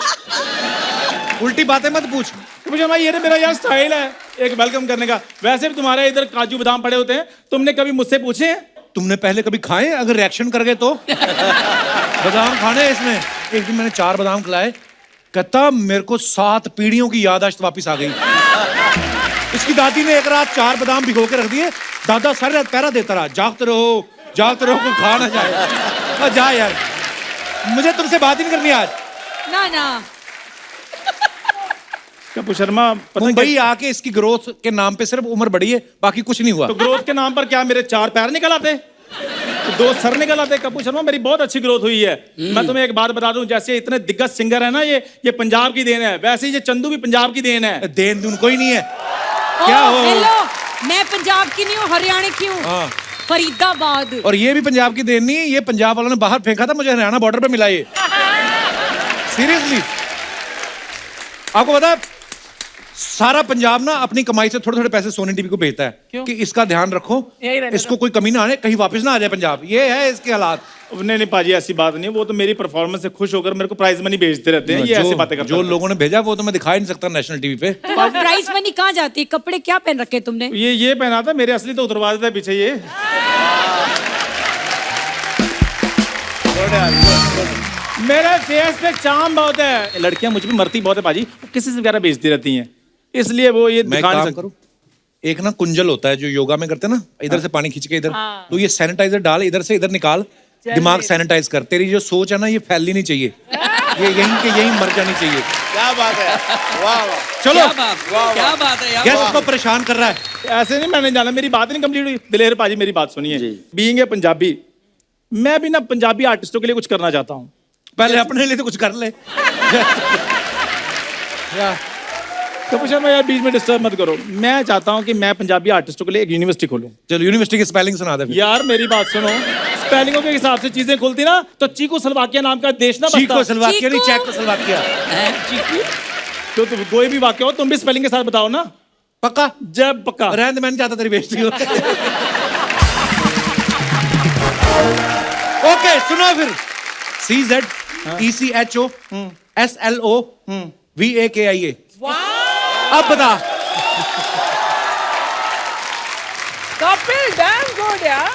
उल्टी बातें मत पूछ। मुझे भाई ये मेरा यार स्टाइल है एक वेलकम करने का। वैसे भी तुम्हारे इधर काजू बादाम पड़े होते हैं, तुमने कभी मुझसे पूछे हैं? तुमने पहले कभी खाए? अगर रिएक्शन कर गए तो। बादाम खाने हैं इसमें। एक दिन मैंने 4 बादाम खिलाए, कहता मेरे को 7 पीढ़ियों की याददाश्त वापस आ गई। इसकी दादी ने एक रात 4 बादाम भिगो के रख दिए, दादा सारी रात पहरा देता रहा, जागते रहो कोई खा ना जाए। जा यार, मुझे तुमसे बात ही नहीं करनी आज। ना ना कपूर शर्मा पता मुंबई आके इसकी ग्रोथ के नाम पे सिर्फ उम्र बढ़ी है, बाकी कुछ नहीं हुआ। तो ग्रोथ के नाम पर क्या मेरे 4 पैर निकल आते, 2 सर निकल आते? कपूर शर्मा मेरी बहुत अच्छी ग्रोथ हुई है। मैं तुम्हें एक बात बता दूं, जैसे इतने दिग्गज सिंगर है ना, ये पंजाब की देन है, वैसे ही ये चंदू भी पंजाब की देन है। देन दून कोई नहीं है। क्या हो? हेलो, मैं पंजाब की नहीं हूँ, हरियाणा की हूँ। हाँ। फरीदाबाद। और ये भी पंजाब की देन नहीं है, ये पंजाब वालों ने बाहर फेंका था, मुझे हरियाणा बॉर्डर पे मिला ये। सीरियसली, आपको पता है सारा पंजाब ना अपनी कमाई से थोड़े थोड़े पैसे सोनी टीवी को भेजता है कि इसका ध्यान रखो, यही रहने इसको कोई कमी ना आने, कहीं वापस ना आ जाए पंजाब। ये है इसके हालात। नहीं पाजी ऐसी बात नहीं, वो तो मेरी परफॉर्मेंस से खुश होकर मेरे को प्राइज मनी भेजते रहते हैं। ये ऐसी बातें करते जो रहते हैं। लोगों ने भेजा वो तो मैं दिखा ही नहीं सकता नेशनल टीवी पे। प्राइस मनी कहाँ जाती है? कपड़े क्या पहन रखे तुमने? ये पहना था, मेरे असली तो उतरवा देता है पीछे ये। मेरे फेस पे चाम बहुत है, लड़कियां मुझ पे मरती बहुत है पाजी, किसी से वगैरह बेचती रहती हैं, इसलिए वो ये मैं दिखा नहीं काम सकता। करूं, एक ना कुंजल होता है जो योगा में करते हैं ना, इधर से पानी खींच के इधर, तो ये सैनिटाइजर डाल, इधर से इधर निकाल, दिमाग सैनिटाइज कर। तेरी जो सोच है ना ये फैलनी नहीं चाहिए, ये यहीं के यहीं मर जानी चाहिए। क्या बात है, वाह वाह। चलो, क्या बात है यार। गेस्ट को परेशान कर रहा है। ऐसे नहीं, मैंने जाना, मेरी बात नहीं कंप्लीट हुई। दिलेर पाजी मेरी बात सुनिए, बीइंग ए पंजाबी, मैं भी ना पंजाबी आर्टिस्टों के लिए कुछ करना चाहता हूँ। पहले अपने लिए तो कुछ कर ले। कपूर शर्मा यार बीच में डिस्टर्ब मत करो। मैं चाहता हूँ कि मैं पंजाबी आर्टिस्टों के लिए एक यूनिवर्सिटी खोलूं। चलो यूनिवर्सिटी की स्पेलिंग सुना दे फिर। यार मेरी बात सुनो, स्पेलिंगों के हिसाब से चीजें खुलती ना तो चीको स्लोवाकिया नाम का देश ना बसता। चीको स्लोवाकिया नहीं, चेको स्लोवाकिया। तो तुम कोई भी वाक्य हो तुम भी स्पेलिंग के साथ बताओ ना। पक्का? जब पक्का। रहने दे, मैं नहीं चाहता तेरी बेइज्जती हो। ओके सुनो फिर, CZECHO SLOVAKIA। अब बता। कपिल डैम गुड यार।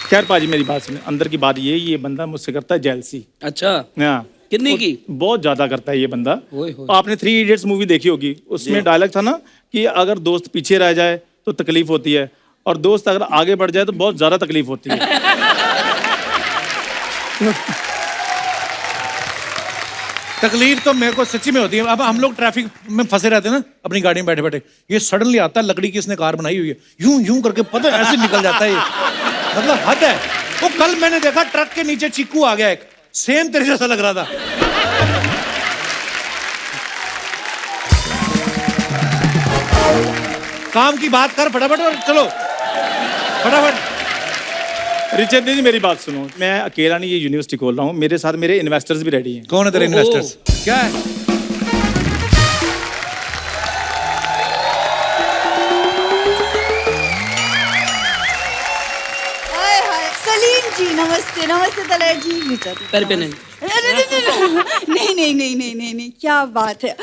खैर पाजी मेरी बात सुने, अंदर की बात ये बंदा मुझसे करता है जेलसी। अच्छा, हाँ कितनी की? बहुत ज्यादा करता है ये बंदा। ओए होए। आपने 3 इडियट्स मूवी देखी होगी, उसमें डायलॉग था ना कि अगर दोस्त पीछे रह जाए तो तकलीफ होती है, और दोस्त अगर आगे बढ़ जाए तो बहुत ज्यादा तकलीफ होती है। तकलीफ तो मेरे को सच्ची में होती है। अब हम लोग ट्रैफिक में फंसे रहते हैं ना अपनी गाड़ी में बैठे बैठे, ये सडनली आता है, लकड़ी की इसने कार बनाई हुई है, यूं यूं करके पता है ऐसे निकल जाता है ये, मतलब हद है। वो कल मैंने देखा ट्रक के नीचे चीकू आ गया एक, सेम तेरे जैसा लग रहा था। काम की बात कर फटाफट, और चलो फटाफट। रिचर्ड जी मेरी बात सुनो, मैं अकेला नहीं ये यूनिवर्सिटी खोल रहा हूँ, मेरे साथ मेरे इन्वेस्टर्स भी रेडी हैं। कौन है तेरे इन्वेस्टर्स? क्या है? हाय हाय सलीम जी, नमस्ते नमस्ते दलेर जी। पैर पे नहीं। नहीं, क्या बात है,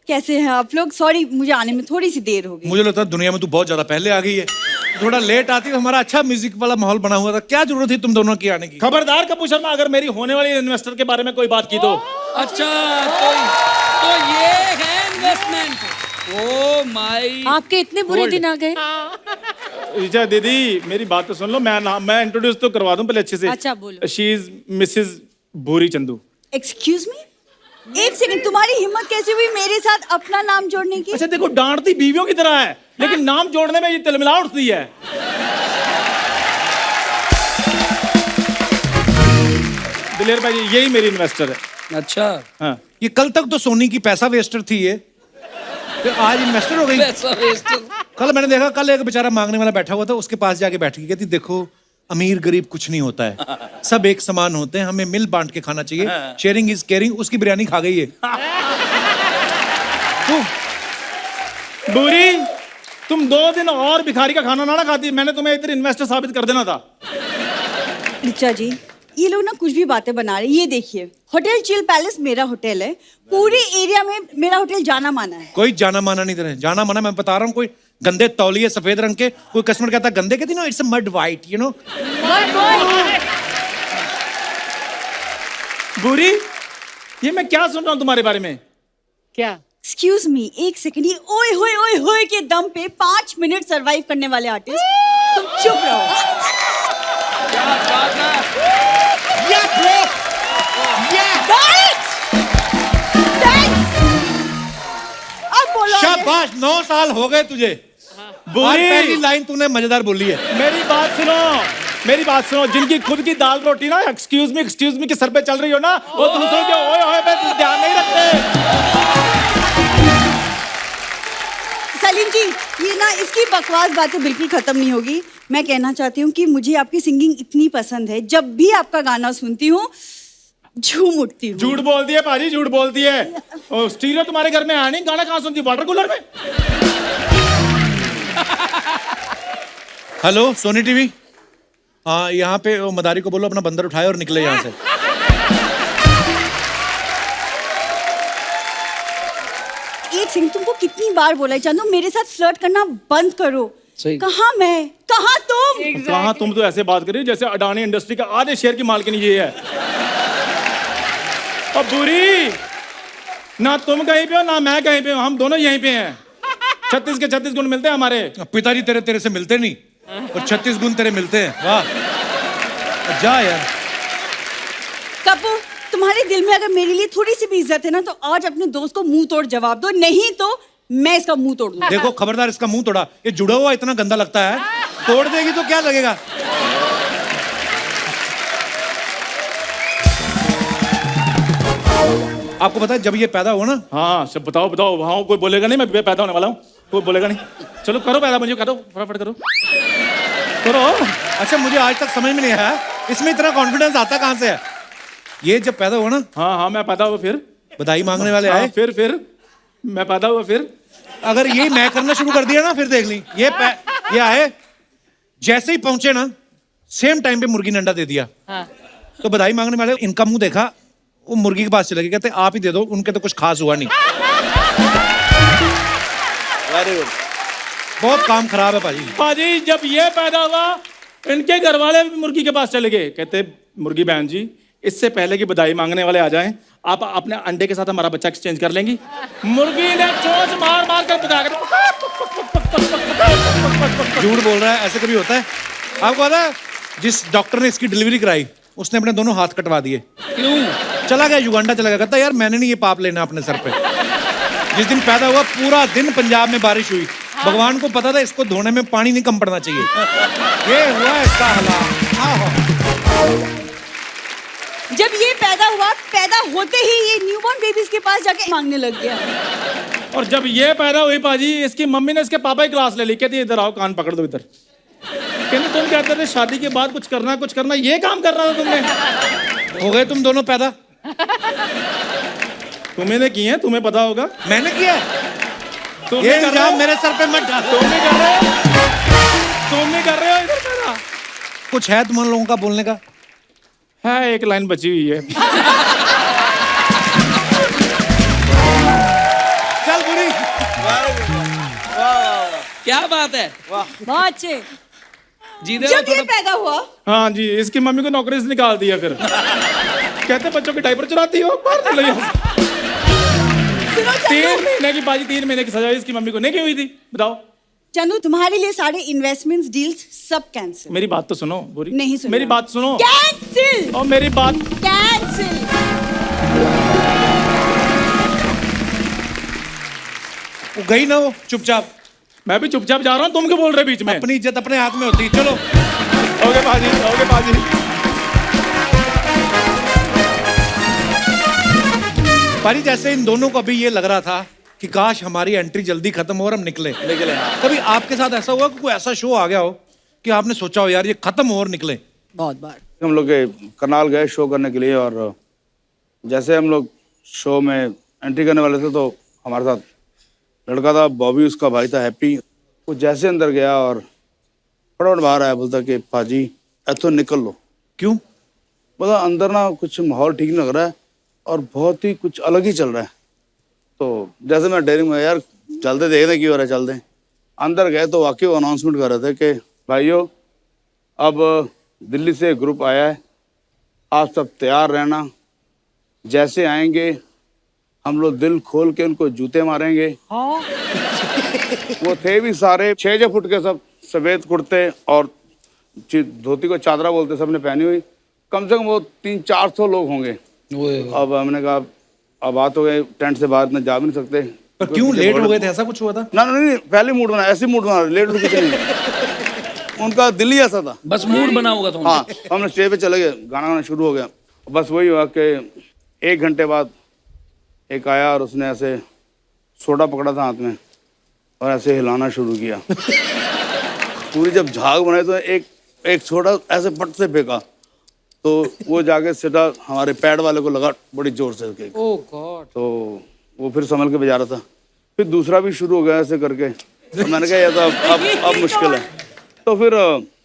कैसे हैं आप लोग? सॉरी मुझे आने में थोड़ी सी देर हो गई। मुझे लगता है दुनिया में तू बहुत ज्यादा पहले आ गई है, थोड़ा लेट आती है। हमारा अच्छा म्यूजिक वाला माहौल बना हुआ था, क्या जरूरत थी तुम दोनों की आने की? खबरदार कपूर शर्मा, अगर मेरी होने वाली इन्वेस्टर के बारे में कोई बात की तो। अच्छा तो ये है इन्वेस्टमेंट। ओ माय, आपके इतने बुरे दिन आ गए। ऋचा दीदी मेरी बात तो सुन लो, मैं इंट्रोड्यूस तो करवा दूं पहले अच्छे से। अच्छा, बोलो। शी इज मिसेस भूरी चंदू। एक्सक्यूज मी, एक सेकंड, तुम्हारी हिम्मत कैसे हुई मेरे साथ अपना नाम जोड़ने की? अच्छा देखो, डांटती बीवियों की तरह है, लेकिन नाम जोड़ने में ये तिलमिला उठती है। दिलेर भाई यही मेरी इन्वेस्टर है। अच्छा, हाँ। ये कल तक तो सोनी की पैसा वेस्टर थी ये, तो आज इन्वेस्टर हो गई। पैसा वेस्ट। कल मैंने देखा, कल एक बेचारा मांगने वाला बैठा हुआ था, उसके पास जाके बैठ गई, कहती देखो अमीर गरीब कुछ नहीं होता है, सब एक समान होते हैं, हमें मिल बांट के खाना चाहिए, शेयरिंग इज केयरिंग। उसकी बिरयानी खा गई है। बुरी, तुम 2 दिन और भिखारी का खाना ना खाती, मैंने तुम्हें इधर इन्वेस्टर साबित कर देना था। ऋचा जी, ये लोग ना कुछ भी बातें बना रहे हैं। ये देखिए, होटल चिल पैलेस मेरा होटल है, पूरे एरिया में मेरा होटल जाना माना है। कोई जाना माना नहीं तेरे, जाना माना मैं बता रहा हूँ। कोई गंदे तौलिए सफेद रंग के, कोई कस्टमर कहता है गंदे, कहती no it's mud white, you know. बुरी, ये मैं क्या सुन रहा हूँ तुम्हारे बारे में? क्या? एक्सक्यूज मी, एक सेकंड, ये ओए होए के दम पे 5 मिनट सरवाइव करने वाले आर्टिस्ट, तुम चुप रहो। अब बोलो। शाबाश, 9 साल हो गए तुझे। आज पहली लाइन तूने मजेदार बोली है। मेरी बात सुनो, मेरी बात सुनो। जिनकी खुद की दाल रोटी ना एक्सक्यूज मी के सर पे चल रही हो ना, वो दूसरों के ओए ओए पे ध्यान नहीं रखते। सलीम जी, ये ना इसकी बकवास बातें बिल्कुल खत्म नहीं होगी। मैं कहना चाहती हूँ कि मुझे आपकी सिंगिंग इतनी पसंद है, जब भी आपका गाना सुनती हूँ झूम उठती हूँ। झूठ बोलती है पाजी, झूठ बोलती है। और स्टीरियो तुम्हारे घर में आया नहीं, गाना कहाँ सुनती? वाटर कूलर में। हेलो सोनी टीवी, हाँ यहाँ पे वो मदारी को बोलो अपना बंदर उठाए और निकले यहाँ से। एक सिंह, तुमको कितनी बार बोला है जानू, मेरे साथ फ्लर्ट करना बंद करो। सही। कहाँ मैं, कहाँ तुम? कहाँ तुम तो ऐसे बात कर रही हो जैसे अडानी इंडस्ट्री का आधे शेयर की मालकिन ये है। अब बुरी, ना तुम कहीं पे हो ना मैं कहीं पे हूँ, हम दोनों यहीं पे हैं। 36 के 36 गुण मिलते हैं हमारे। पिताजी तेरे से मिलते नहीं और 36 गुण तेरे मिलते हैं। वाह, जा यार। कपूर, तुम्हारे दिल में अगर मेरे लिए थोड़ी सी भी इज्जत है ना, तो आज अपने दोस्त को मुंह तोड़ जवाब दो, नहीं तो मैं इसका मुंह तोड़ दूंगा। देखो खबरदार, इसका मुंह तोड़ा। ये जुड़ा हुआ इतना गंदा लगता है, तोड़ देगी तो क्या लगेगा। आपको पता है जब ये पैदा हुआ ना, हाँ सब बताओ बताओ। हाँ कोई बोलेगा नहीं, मैं पैदा होने वाला हूँ, कोई बोलेगा नहीं। चलो करो पैदा, मुझे करो, फटाफट करो करो। अच्छा मुझे आज तक समझ में नहीं आया इसमें इतना कॉन्फिडेंस आता कहाँ से है। ये जब पैदा हुआ ना, हाँ हाँ मैं पैदा हुआ, फिर बधाई मांगने वाले आए, फिर मैं पैदा हुआ, फिर अगर ये मैं करना शुरू कर दिया ना, फिर देख ली। ये आए, जैसे ही पहुंचे ना, सेम टाइम पे मुर्गी ने अंडा दे दिया। तो बधाई मांगने वाले इनका मुंह देखा, वो मुर्गी के पास चले गए, कहते आप ही दे दो, उनके तो कुछ खास हुआ नहीं। Very good. बहुत काम खराब है पाजी। पाजी जब ये पैदा हुआ, इनके घर वाले भी मुर्गी के पास चले गए, कहते मुर्गी बहन जी, इससे पहले कि बधाई मांगने वाले आ जाएं, आप अपने अंडे के साथ हमारा बच्चा एक्सचेंज कर लेंगी। मुर्गी ने चोंच मार मार कर बता कर। झूठ बोल रहा है, ऐसे कभी होता है? आपको पता है जिस डॉक्टर ने इसकी डिलीवरी कराई, उसने अपने दोनों हाथ कटवा दिए। क्यों? चला गया युगांडा, चला गया, कहता यार मैंने नहीं ये पाप लेना अपने सर पे। जिस दिन पैदा हुआ पूरा दिन पंजाब में बारिश हुई, भगवान को पता था इसको धोने में पानी नहीं कम पड़ना चाहिए। ये हुआ इसका हालात। जब ये पैदा हुआ, पैदा होते ही ये न्यूबॉर्न बेबीज के पास जाके मांगने लग गया। और जब ये पैदा हुई पाजी, इसकी मम्मी ने इसके पापा की क्लास ले ली, कहती इधर आओ, कान पकड़ दो इधर। कहते तुम कहते थे शादी के बाद कुछ करना, ये काम करना था तुमने। हो गए तुम दोनों पैदा। तुम्हें ने किए हैं, तुम्हें पता होगा। मैंने किया, तुम ये नहीं कर रहे इल्जाम हो? मेरे सर पे मत डालो। तुम नहीं कर रहे हो, तुम नहीं कर रहे हो इधर पैदा। कुछ है तुम लोगों का बोलने का? है, एक लाइन बची हुई है। चल बुरी। क्या बात है? बहुत अच्छे। जीदे जब ये पैदा हुआ, हाँ जी, इसकी मम्मी को नौकरी से निकाल दिया। फिर कहते बच्चों के डायपर चुराती हो, बाहर निकलो यहाँ से। सुनो 3 महीने की बाजी, 3 महीने की सजा इसकी मम्मी को नहीं की हुई थी, बताओ। चंदू तुम्हारे लिए सारे इन्वेस्टमेंट्स डील्स सब कैंसिल। मेरी बात तो सुनो बुरी, नहीं सुन मेरी रहा। बात सुनो कैंसिल और मेरी बात। कैंसिल। वो गई ना वो चुपचाप। मैं भी चुपचाप जा रहा हूँ, तुम क्यों बोल रहे बीच में? अपनी इज्जत अपने हाथ में होती है। चलो ओके बाजी, ओके बाजी। पारी जैसे इन दोनों को अभी ये लग रहा था कि काश हमारी एंट्री जल्दी खत्म हो और हम निकले। कभी आपके साथ ऐसा हुआ कि कोई ऐसा शो आ गया हो कि आपने सोचा हो यार ये खत्म हो और निकले? बहुत बार। हम लोग करनाल गए शो करने के लिए, और जैसे हम लोग शो में एंट्री करने वाले थे तो हमारे साथ लड़का था बॉबी, उसका भाई था हैप्पी। वो जैसे अंदर गया और फटाफट बाहर आया, बोलता कि पाजी ऐथो निकल लो। क्यों? बोला अंदर ना कुछ माहौल ठीक नहीं लग रहा है और बहुत ही कुछ अलग ही चल रहा है। तो जैसे मैं डेयरिंग में यार चलते देखते क्यों हो रहा है, चलते अंदर गए तो वाकई वो अनाउंसमेंट कर रहे थे कि भाइयों अब दिल्ली से ग्रुप आया है, आप सब तैयार रहना, जैसे आएंगे हम लोग दिल खोल के उनको जूते मारेंगे। वो थे भी सारे 6 फुट के, सब सफेद कुर्ते और धोती को चादरा बोलते सबने पहनी हुई। कम से कम वो 300-400 लोग होंगे। अब हमने कहा अब बात हो गई, टेंट से बाहर इतना जा भी नहीं सकते। पर क्यों लेट हो गए थे? ऐसा कुछ हुआ था? ना नहीं, पहले मूड बना, ऐसे मूड बना, लेट कुछ नहीं। उनका दिल ही ऐसा था, बस मूड बना होगा तो। हाँ, हमने स्टेज पे चले गए, गाना गाना शुरू हो गया। बस वही हुआ कि 1 घंटे बाद एक आया और उसने ऐसे सोडा पकड़ा था हाथ में और ऐसे हिलाना शुरू किया। पूरी जब झाग बनाई तो एक सोडा ऐसे पट से फेंका तो वो जाके सीधा हमारे पैड वाले को लगा बड़ी जोर से। ओह गॉड। तो वो फिर संभल के बजा रहा था। फिर दूसरा भी शुरू हो गया ऐसे करके। तो मैंने कहा ये तो अब मुश्किल है। तो फिर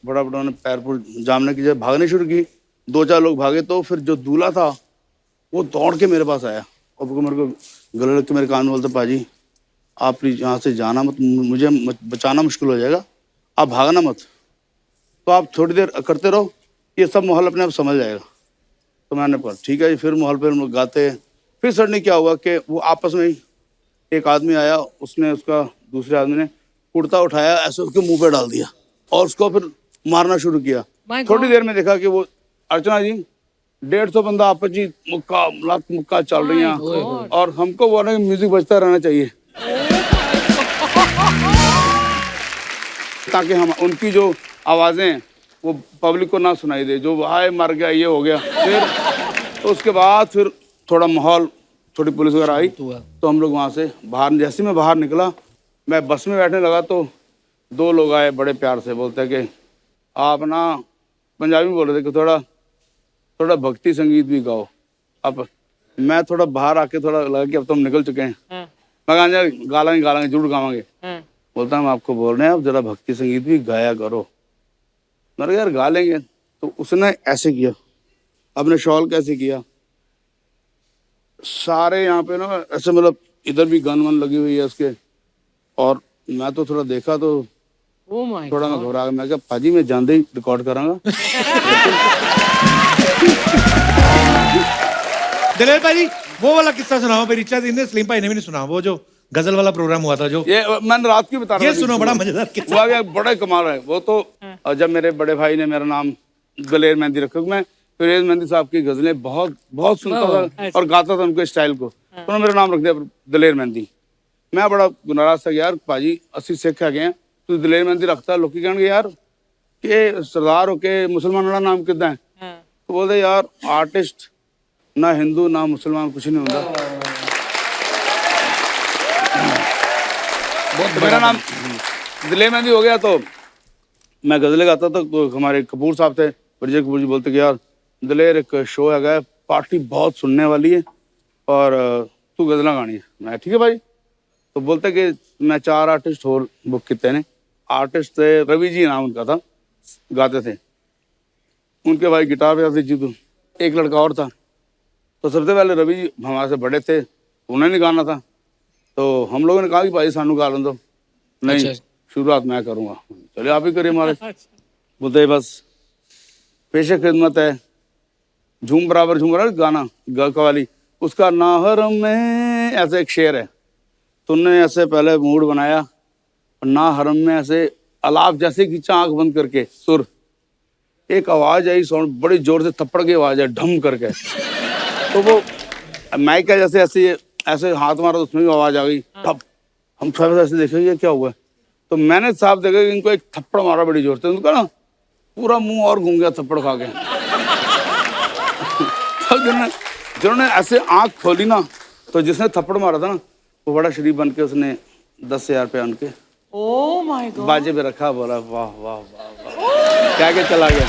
बड़ा ने पैर पुर जामने की जब भागने शुरू की, 2-4 लोग भागे तो फिर जो दूल्हा था वो दौड़ के मेरे पास आया और मेरे को गले लग के मेरे कान में बोलते पाजी आप प्लीज यहाँ से जाना मत, मुझे बचाना मुश्किल हो जाएगा, आप भागना मत, तो आप थोड़ी देर करते रहो, ये सब माहौल अपने आप समझ जाएगा। तो मैंने कहा ठीक है जी। फिर माहौल पर हम लोग गाते हैं। फिर सडनली क्या हुआ कि वो आपस में ही एक आदमी आया, उसने उसका दूसरे आदमी ने कुर्ता उठाया ऐसे उसके मुंह पे डाल दिया और उसको फिर मारना शुरू किया। थोड़ी देर में देखा कि वो अर्चना जी 150 बंदा आपस जी मुक्का चल रही हैं और हमको वो म्यूजिक बजता रहना चाहिए ताकि हम उनकी जो आवाजें वो पब्लिक को ना सुनाई दे, जो हाय मर गया ये हो गया। फिर तो उसके बाद फिर थोड़ा माहौल, थोड़ी पुलिस वगैरह आई तो हम लोग वहाँ से बाहर, जैसे मैं बाहर निकला मैं बस में बैठने लगा तो 2 लोग आए बड़े प्यार से, बोलते हैं कि आप ना पंजाबी में बोल रहे थे कि थोड़ा भक्ति संगीत भी गाओ। अब मैं थोड़ा बाहर आके थोड़ा लगा कि अब तो हम निकल चुके हैं, मैं कहा गालांगे जरूर गावांगे। बोलता हम आपको बोल रहे हैं आप जरा भक्ति संगीत भी गाया करो। मैंने कहा यार गा लेंगे। तो उसने ऐसे किया, अपने शॉल कैसे किया, सारे यहाँ पे ना ऐसे मतलब इधर भी गन वन लगी हुई है उसके, और मैं तो थोड़ा देखा तो थोड़ा मैं घबरा गया। मैं कहा पाजी मैं जानते ही रिकॉर्ड करांगा। दिलेर भाई वो वाला किस्सा सुनाओ फिर। इच्छा ने सलीम भाई ने भी नहीं सुना, वो जो गजल वाला प्रोग्राम हुआ था जो ये मैंने रात की बता रहा ये सुनो, बड़ा मजेदार किस्सा। हुआ, बड़ा कमाल है वो तो। जब मेरे बड़े भाई ने मेरा नाम दलेर मेहंदी रखा, मैं फिरोज मेहंदी साहब की गजलें बहुत सुनता था और गाता था उनके स्टाइल को, तो उन्होंने मेरा नाम रख दिया दलेर मेहंदी। मैं बड़ा नाराज था यार पाजी 80 सिख है गए तू दलेर मेहंदी रखता, लोग कहेंगे यार कि सरदार होके मुसलमान वाला नाम कितना है। तो बोलते यार आर्टिस्ट ना हिंदू ना मुसलमान कुछ नहीं होता। तो मेरा नाम दलेर मेहंदी हो गया। तो मैं गजलें गाता था तो हमारे कपूर साहब थे, विजय कपूर जी, बोलते कि यार दलेर एक शो है, पार्टी बहुत सुनने वाली है और तू गजला गानी है। मैं ठीक है भाई। तो बोलते कि मैं 4 आर्टिस्ट और बुक किए ने। आर्टिस्ट थे रवि जी नाम उनका था, गाते थे, उनके भाई गिटार बजाते जी। तो एक लड़का और था। तो सबसे पहले रवि जी हमारे से बड़े थे, उन्हें नहीं गाना था। तो हम लोगों ने कहा कि भाई सानू गा लें दो। नहीं शुरुआत मैं करूँगा। चलिए आप ही करिए हमारे। बोलते बस पेशे खिदमत है, झूम बराबर झूम रहा गाना कवाली, उसका नाहर में ऐसे एक शेर है। तो उन्होंने ऐसे पहले मूड बनाया और ना हरम में ऐसे अलाप जैसे खींचा आंख बंद करके सुर, एक आवाज आई, साउंड बड़ी जोर से थप्पड़ की आवाज है ढम करके। तो वो माइक का जैसे ऐसे ऐसे हाथ मारा तो उसमें भी आवाज आ गई ठप। हम सब ऐसे देखे ये क्या हुआ है, तो मैंने साफ देखा कि इनको एक थप्पड़ मारा बड़ी जोर से, उनका ना पूरा मुंह और घूम गया थप्पड़ खा के। तो जिन्होंने ऐसे आंख खोली ना, तो जिसने थप्पड़ मारा था ना वो बड़ा शरीफ बन के उसने 10,000 रुपया उनके बाजे पे रखा, बोला वाह वाह वाह वाह, क्या क्या चला गया।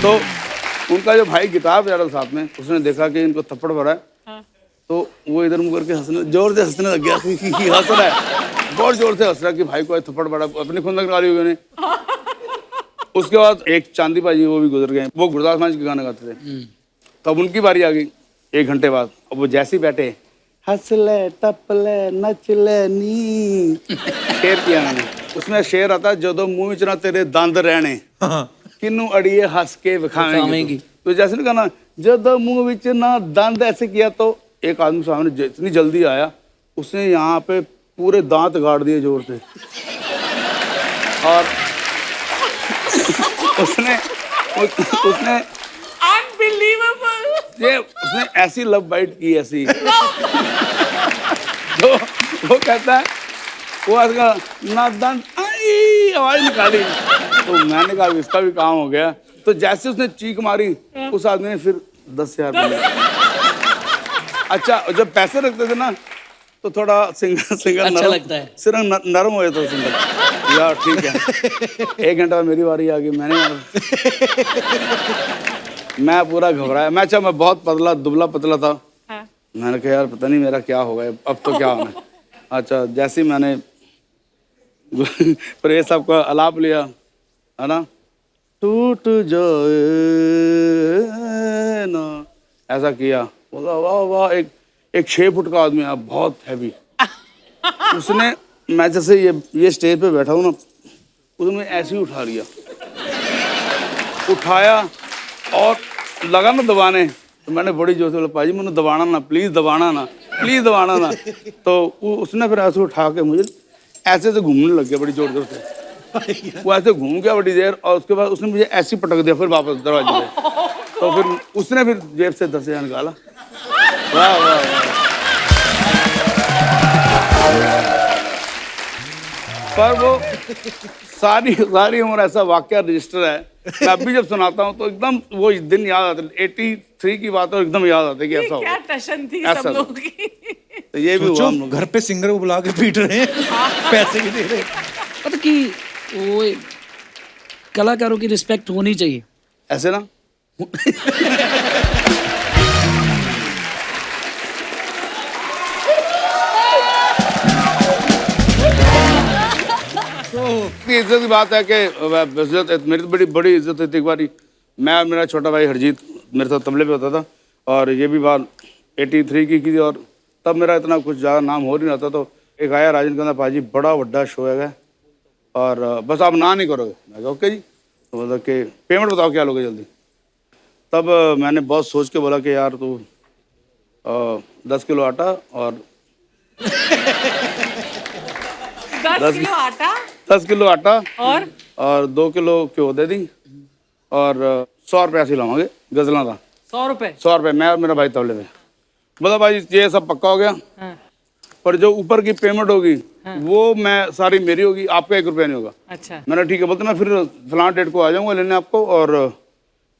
तो उनका जो भाई गिटार बजा रहा था साथ में, उसने देखा कि इनको थप्पड़ भरा है, तो वो इधर मुंह करके हंसने, जोर से हंसने लग गया। हंस रहा है, बहुत जोर से हंस रहा कि भाई को थप्पड़ भरा, अपनी खुंदक निकाली हुई उन्हें। उसके बाद एक चांदी बाजी वो भी गुजर गए, वो गुरदास मान के गाने गाते थे। तब उनकी बारी आ गई 1 घंटे बाद। अब वो जैसे ही बैठे, हंस ले टपले नच ले नी, शेर किया मैंने। उसमें शेर आता, जदों मुंह विच ना तेरे दंद रहने, किन्नू अड़िए हंस के विखावेंगी। तो जैसे ना कहना, जदों मुंह विच ना दंद, ऐसे किया तो एक आदमी सामने इतनी जल्दी आया, उसने यहाँ पे पूरे दांत गाड़ दिए जोर से, और उसने ये उसने ऐसी लव बाइट की, ऐसी तो वो कहता है, वो ऐसा ना दंत आई आवाज निकाली। तो मैंने कहा इसका भी काम हो गया। तो जैसे उसने चीख मारी, उस आदमी ने फिर 10,000 रुपये। अच्छा, जब पैसे रखते थे ना तो थोड़ा सिंगल अच्छा लगता है, सिर्फ नरम हो जाता सिंगल, यार ठीक है। 1 घंटा मेरी बारी आ गई, मैं पूरा घबराया। मैं बहुत पतला दुबला पतला था। मैंने कहा यार पता नहीं मेरा क्या होगा, अब तो क्या होना है। अच्छा, जैसे ही मैंने फिर ये सब का अलाप लिया, है ना, टूट जाए ना, ऐसा किया, बोला वाह वाह। एक 6 फुट का आदमी है, बहुत हैवी। उसने, मैं जैसे ये स्टेज पे बैठा हूँ ना, उसने ऐसे ही उठा लिया, उठाया और लगा ना दबाने। तो मैंने बड़ी जोर से बोला, पाजी मैंने दबाना ना, प्लीज दबाना ना, प्लीज दबाना ना। तो उसने फिर ऐसे उठा के मुझे ऐसे घूमने लग गया बड़ी जोर जोर से। वो ऐसे घूम गया बड़ी देर, और उसके बाद उसने मुझे ऐसे पटक दिया फिर वापस दरवाजे पे। तो फिर उसने फिर जेब से 10,000 निकाला। वाह वाह वाह। पर वो सारी उम्र ऐसा वाकया रजिस्टर है, मैं अभी जब सुनाता हूँ तो एकदम वो दिन याद आते। 83 की बात है, एकदम याद आते कि ऐसा क्या टशन थी ऐसा सब लोगों की। तो ये भी हुआ हम लोग। घर पे सिंगर को बुला के पीट रहे हैं, पैसे भी दे रहे हैं। पता कि वो कलाकारों की रिस्पेक्ट होनी चाहिए, ऐसे ना। इज्जत की बात है कि इज्जत, मेरी तो बड़ी इज्जत थी। एक बारी मैं और मेरा छोटा भाई हरजीत मेरे साथ तबले पे होता था, और ये भी बात 83 की थी, और तब मेरा इतना कुछ ज़्यादा नाम हो नहीं रहा था। तो एक आया राजन कहना, पाजी बड़ा बड़ा शो है और बस आप ना नहीं करोगे। मैं कहा ओके जी। तो बोला कि पेमेंट बताओ क्या लोगे जल्दी। तब मैंने बहुत सोच के बोला कि यार तू 10 किलो आटा और 10 किलो आटा 10 किलो आटा और 2 किलो घ्यो दे दी, और 100 रुपये ऐसे लावांगे गजला था। 100 रुपए? 100 रुपये, मैं और मेरा भाई तबले में। बोला भाई ये सब पक्का हो गया, पर जो ऊपर की पेमेंट होगी वो मैं सारी मेरी होगी, आपका 1 रुपया नहीं होगा। अच्छा। मैंने ठीक है, बोलते मैं फिर फलां डेट को आ जाऊंगा लेने आपको, और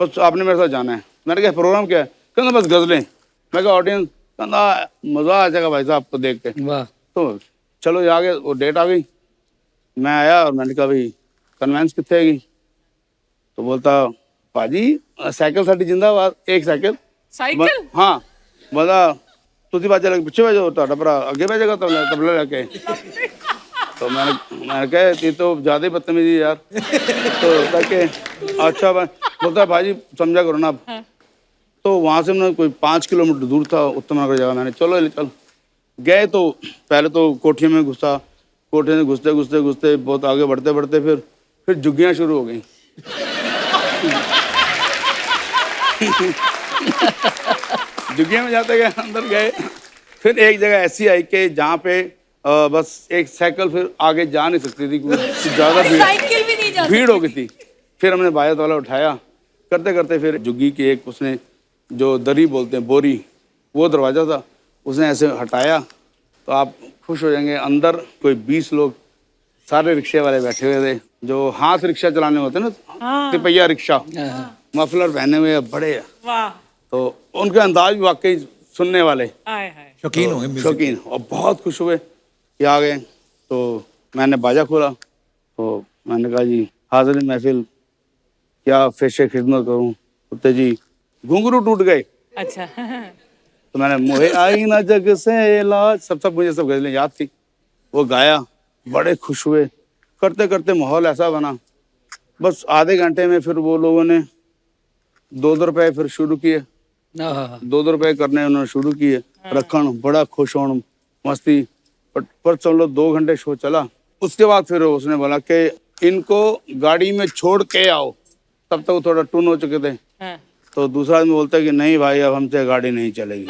बस आपने मेरे साथ जाना है। मैंने कहा प्रोग्राम क्या है? कहना बस गजलें। मैं कहा ऑडियंस, कहना मज़ा आ जाएगा भाई साहब आपको देख के। वाह। तो चलो आगे वो डेट आ गई। मैं आया और मैंने कहा भाई कन्वेंस कितने हैगी? तो बोलता पाजी साइकिल साड़ी जिंदाबाद, एक साइकिल। साइकिल? हाँ। बोला तुझी बाजा लगे पीछे भेजो, ਤੁਹਾਡਾ ਭਰਾ ਅੱਗੇ भेजेगा तबला लेके। तो मैंने कहा ये तो ज़्यादा ही बदतमीजी यार। तो ताकि अच्छा बोलता भाजी समझा करो ना आप। तो वहाँ से मैंने कोई 5 किलोमीटर दूर था उत्तम जगह। मैंने चल गए। तो पहले तो कोठियों में घुसा, कोठे में घुसते घुसते घुसते बहुत आगे बढ़ते बढ़ते फिर झुग्गियाँ शुरू हो गई। झुग्गियाँ में जाते गए, अंदर गए। फिर एक जगह ऐसी आई कि जहाँ पे बस एक साइकिल फिर आगे जा नहीं सकती थी क्योंकि ज़्यादा साइकिल भी नहीं जा भीड़ हो गई थी। फिर हमने बायत वाला उठाया, करते करते फिर जुग्गी की एक उसने जो दरी बोलते हैं बोरी, वो दरवाज़ा था, उसने ऐसे हटाया तो आप खुश हो जाएंगे, अंदर कोई 20 लोग सारे रिक्शे वाले बैठे हुए थे, जो हाथ रिक्शा चलाने होते हैं ना, तिपहिया रिक्शा, मफलर पहने हुए बड़े, वाह तो उनके अंदाज भी वाकई सुनने वाले हाय हाय शौकीन होंगे music शौकीन, और बहुत खुश हुए कि आ गए। तो मैंने बाजा खोला तो मैंने कहा जी हाज़िर महफिल क्या फेशे खिदमत करूं। बोलते जी घुंघरू टूट गए। अच्छा तो मैंने मोहे आई ना जग से लाज, सब मुझे सब गजलें याद थी, वो गाया, बड़े खुश हुए। करते करते माहौल ऐसा बना, बस आधे घंटे में फिर वो लोगों ने 2-2 रुपए फिर शुरू किए, 2-2 रुपए करने उन्होंने शुरू किए, रखन बड़ा खुश होना मस्ती। पर चलो 2 घंटे शो चला, उसके बाद फिर उसने बोला कि इनको गाड़ी में छोड़ के आओ, तब तक वो थोड़ा टून हो चुके थे। हाँ। तो दूसरा आदमी बोलता है कि नहीं भाई अब हमसे गाड़ी नहीं चलेगी।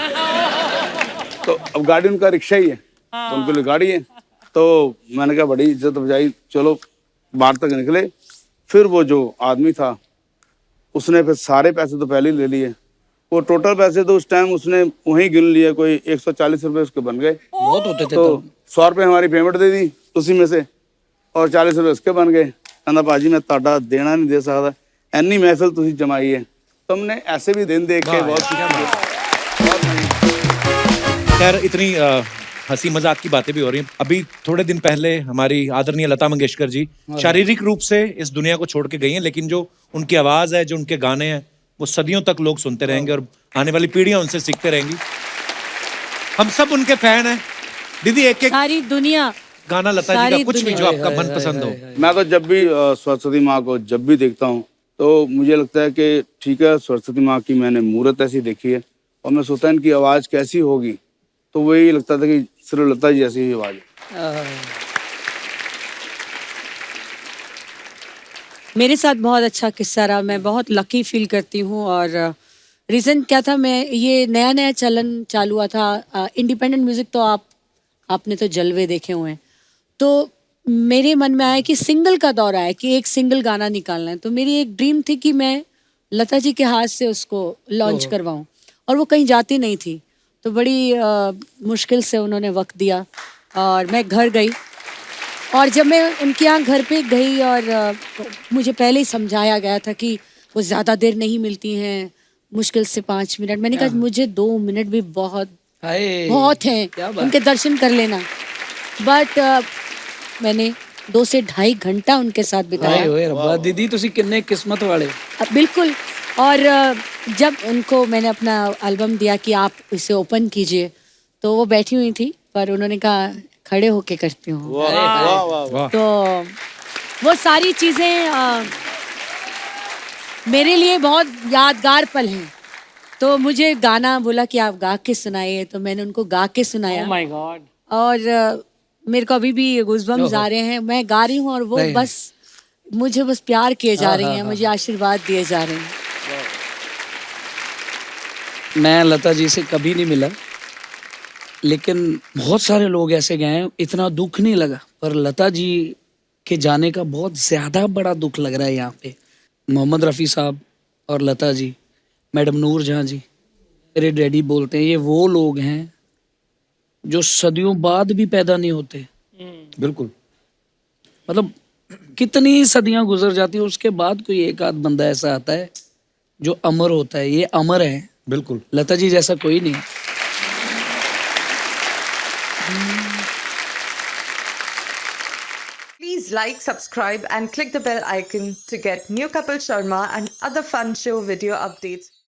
तो अब गाड़ी उनका रिक्शा ही है, तो उनके लिए गाड़ी है। तो मैंने कहा बड़ी इज्जत बजाई, चलो बाहर तक निकले। फिर वो जो आदमी था उसने फिर सारे पैसे तो पहले ही ले लिए, वो टोटल पैसे तो उस टाइम उसने वहीं गिन लिए, कोई 140 रुपए उसके बन गए। बहुत होते थे तो तब। 100 रुपए हमारी पेमेंट दे दी उसी में से, और 40 रुपए उसके बन गए। कहना भाजी मैं ताड़ा देना नहीं दे सकता, एनी महफिल तुसी जमाई है। तो हमने ऐसे भी दिन देख के बहुत खैर इतनी हंसी मजाक की बातें भी हो रही हैं। अभी थोड़े दिन पहले हमारी आदरणीय लता मंगेशकर जी शारीरिक रूप से इस दुनिया को छोड़ के गई हैं, लेकिन जो उनकी आवाज है, जो उनके गाने हैं, वो सदियों तक लोग सुनते रहेंगे और आने वाली पीढ़ियां उनसे सीखते रहेंगी। हम सब उनके फैन हैं। दीदी एक एक सारी दुनिया गाना लता जी सारी का कुछ भी जो आपका मन पसंद हो। मैं तो जब भी सरस्वती माँ को जब भी देखता हूँ तो मुझे लगता है कि ठीक है, सरस्वती माँ की मैंने मूर्त ऐसी देखी है, और मैं सोचता इनकी आवाज़ कैसी होगी, तो वही लगता था कि सिर्फ लता जी जैसी ही आवाज़ है। मेरे साथ बहुत अच्छा किस्सा रहा, मैं बहुत लकी फील करती हूँ। और रीज़न क्या था, मैं ये नया नया चलन चालू हुआ था इंडिपेंडेंट म्यूज़िक, तो आपने तो जलवे देखे हुए हैं। तो मेरे मन में आया कि सिंगल का दौर आया कि एक सिंगल गाना निकालना है। तो मेरी एक ड्रीम थी कि मैं लता जी के हाथ से उसको लॉन्च करवाऊं, और वो कहीं जाती नहीं थी। तो बड़ी मुश्किल से उन्होंने वक्त दिया और मैं घर गई, और जब मैं उनके यहाँ घर पे गई और मुझे पहले ही समझाया गया था कि वो ज़्यादा देर नहीं मिलती हैं, मुश्किल से 5 मिनट। मैंने कहा मुझे 2 मिनट भी बहुत हैं, उनके दर्शन कर लेना। बट मैंने 2 से ढाई घंटा उनके साथ बिताया। दीदी तुसी किन्ने किस्मत वाले। बिल्कुल। और जब उनको मैंने अपना एल्बम दिया कि आप इसे ओपन कीजिए, तो वो बैठी हुई थी, पर उन्होंने कहा खड़े होके करती हूँ। तो वो सारी चीज़ें मेरे लिए बहुत यादगार पल हैं। तो मुझे गाना बोला कि आप गा के सुनाइए, तो मैंने उनको गा के सुनाया। Oh my God. और मेरे को अभी भी गूज़बम्स आ रहे हैं, मैं गा रही हूँ और वो बस मुझे बस प्यार किए जा रही हैं, मुझे आशीर्वाद दिए जा रहे हैं। मैं लता जी से कभी नहीं मिला, लेकिन बहुत सारे लोग ऐसे गए हैं, इतना दुख नहीं लगा। पर लता जी के जाने का बहुत ज़्यादा बड़ा दुख लग रहा है यहाँ पे। मोहम्मद रफ़ी साहब और लता जी, मैडम नूर जहाँ जी, मेरे डैडी बोलते हैं ये वो लोग हैं जो सदियों बाद भी पैदा नहीं होते। बिल्कुल। मतलब कितनी सदियां गुजर जाती है, उसके बाद कोई एक आध बंदा ऐसा आता है जो अमर होता है। ये अमर है, बिल्कुल। लता जी जैसा कोई नहीं। Please like, subscribe and click the bell icon to get new Kapil Sharma and other fun show video updates.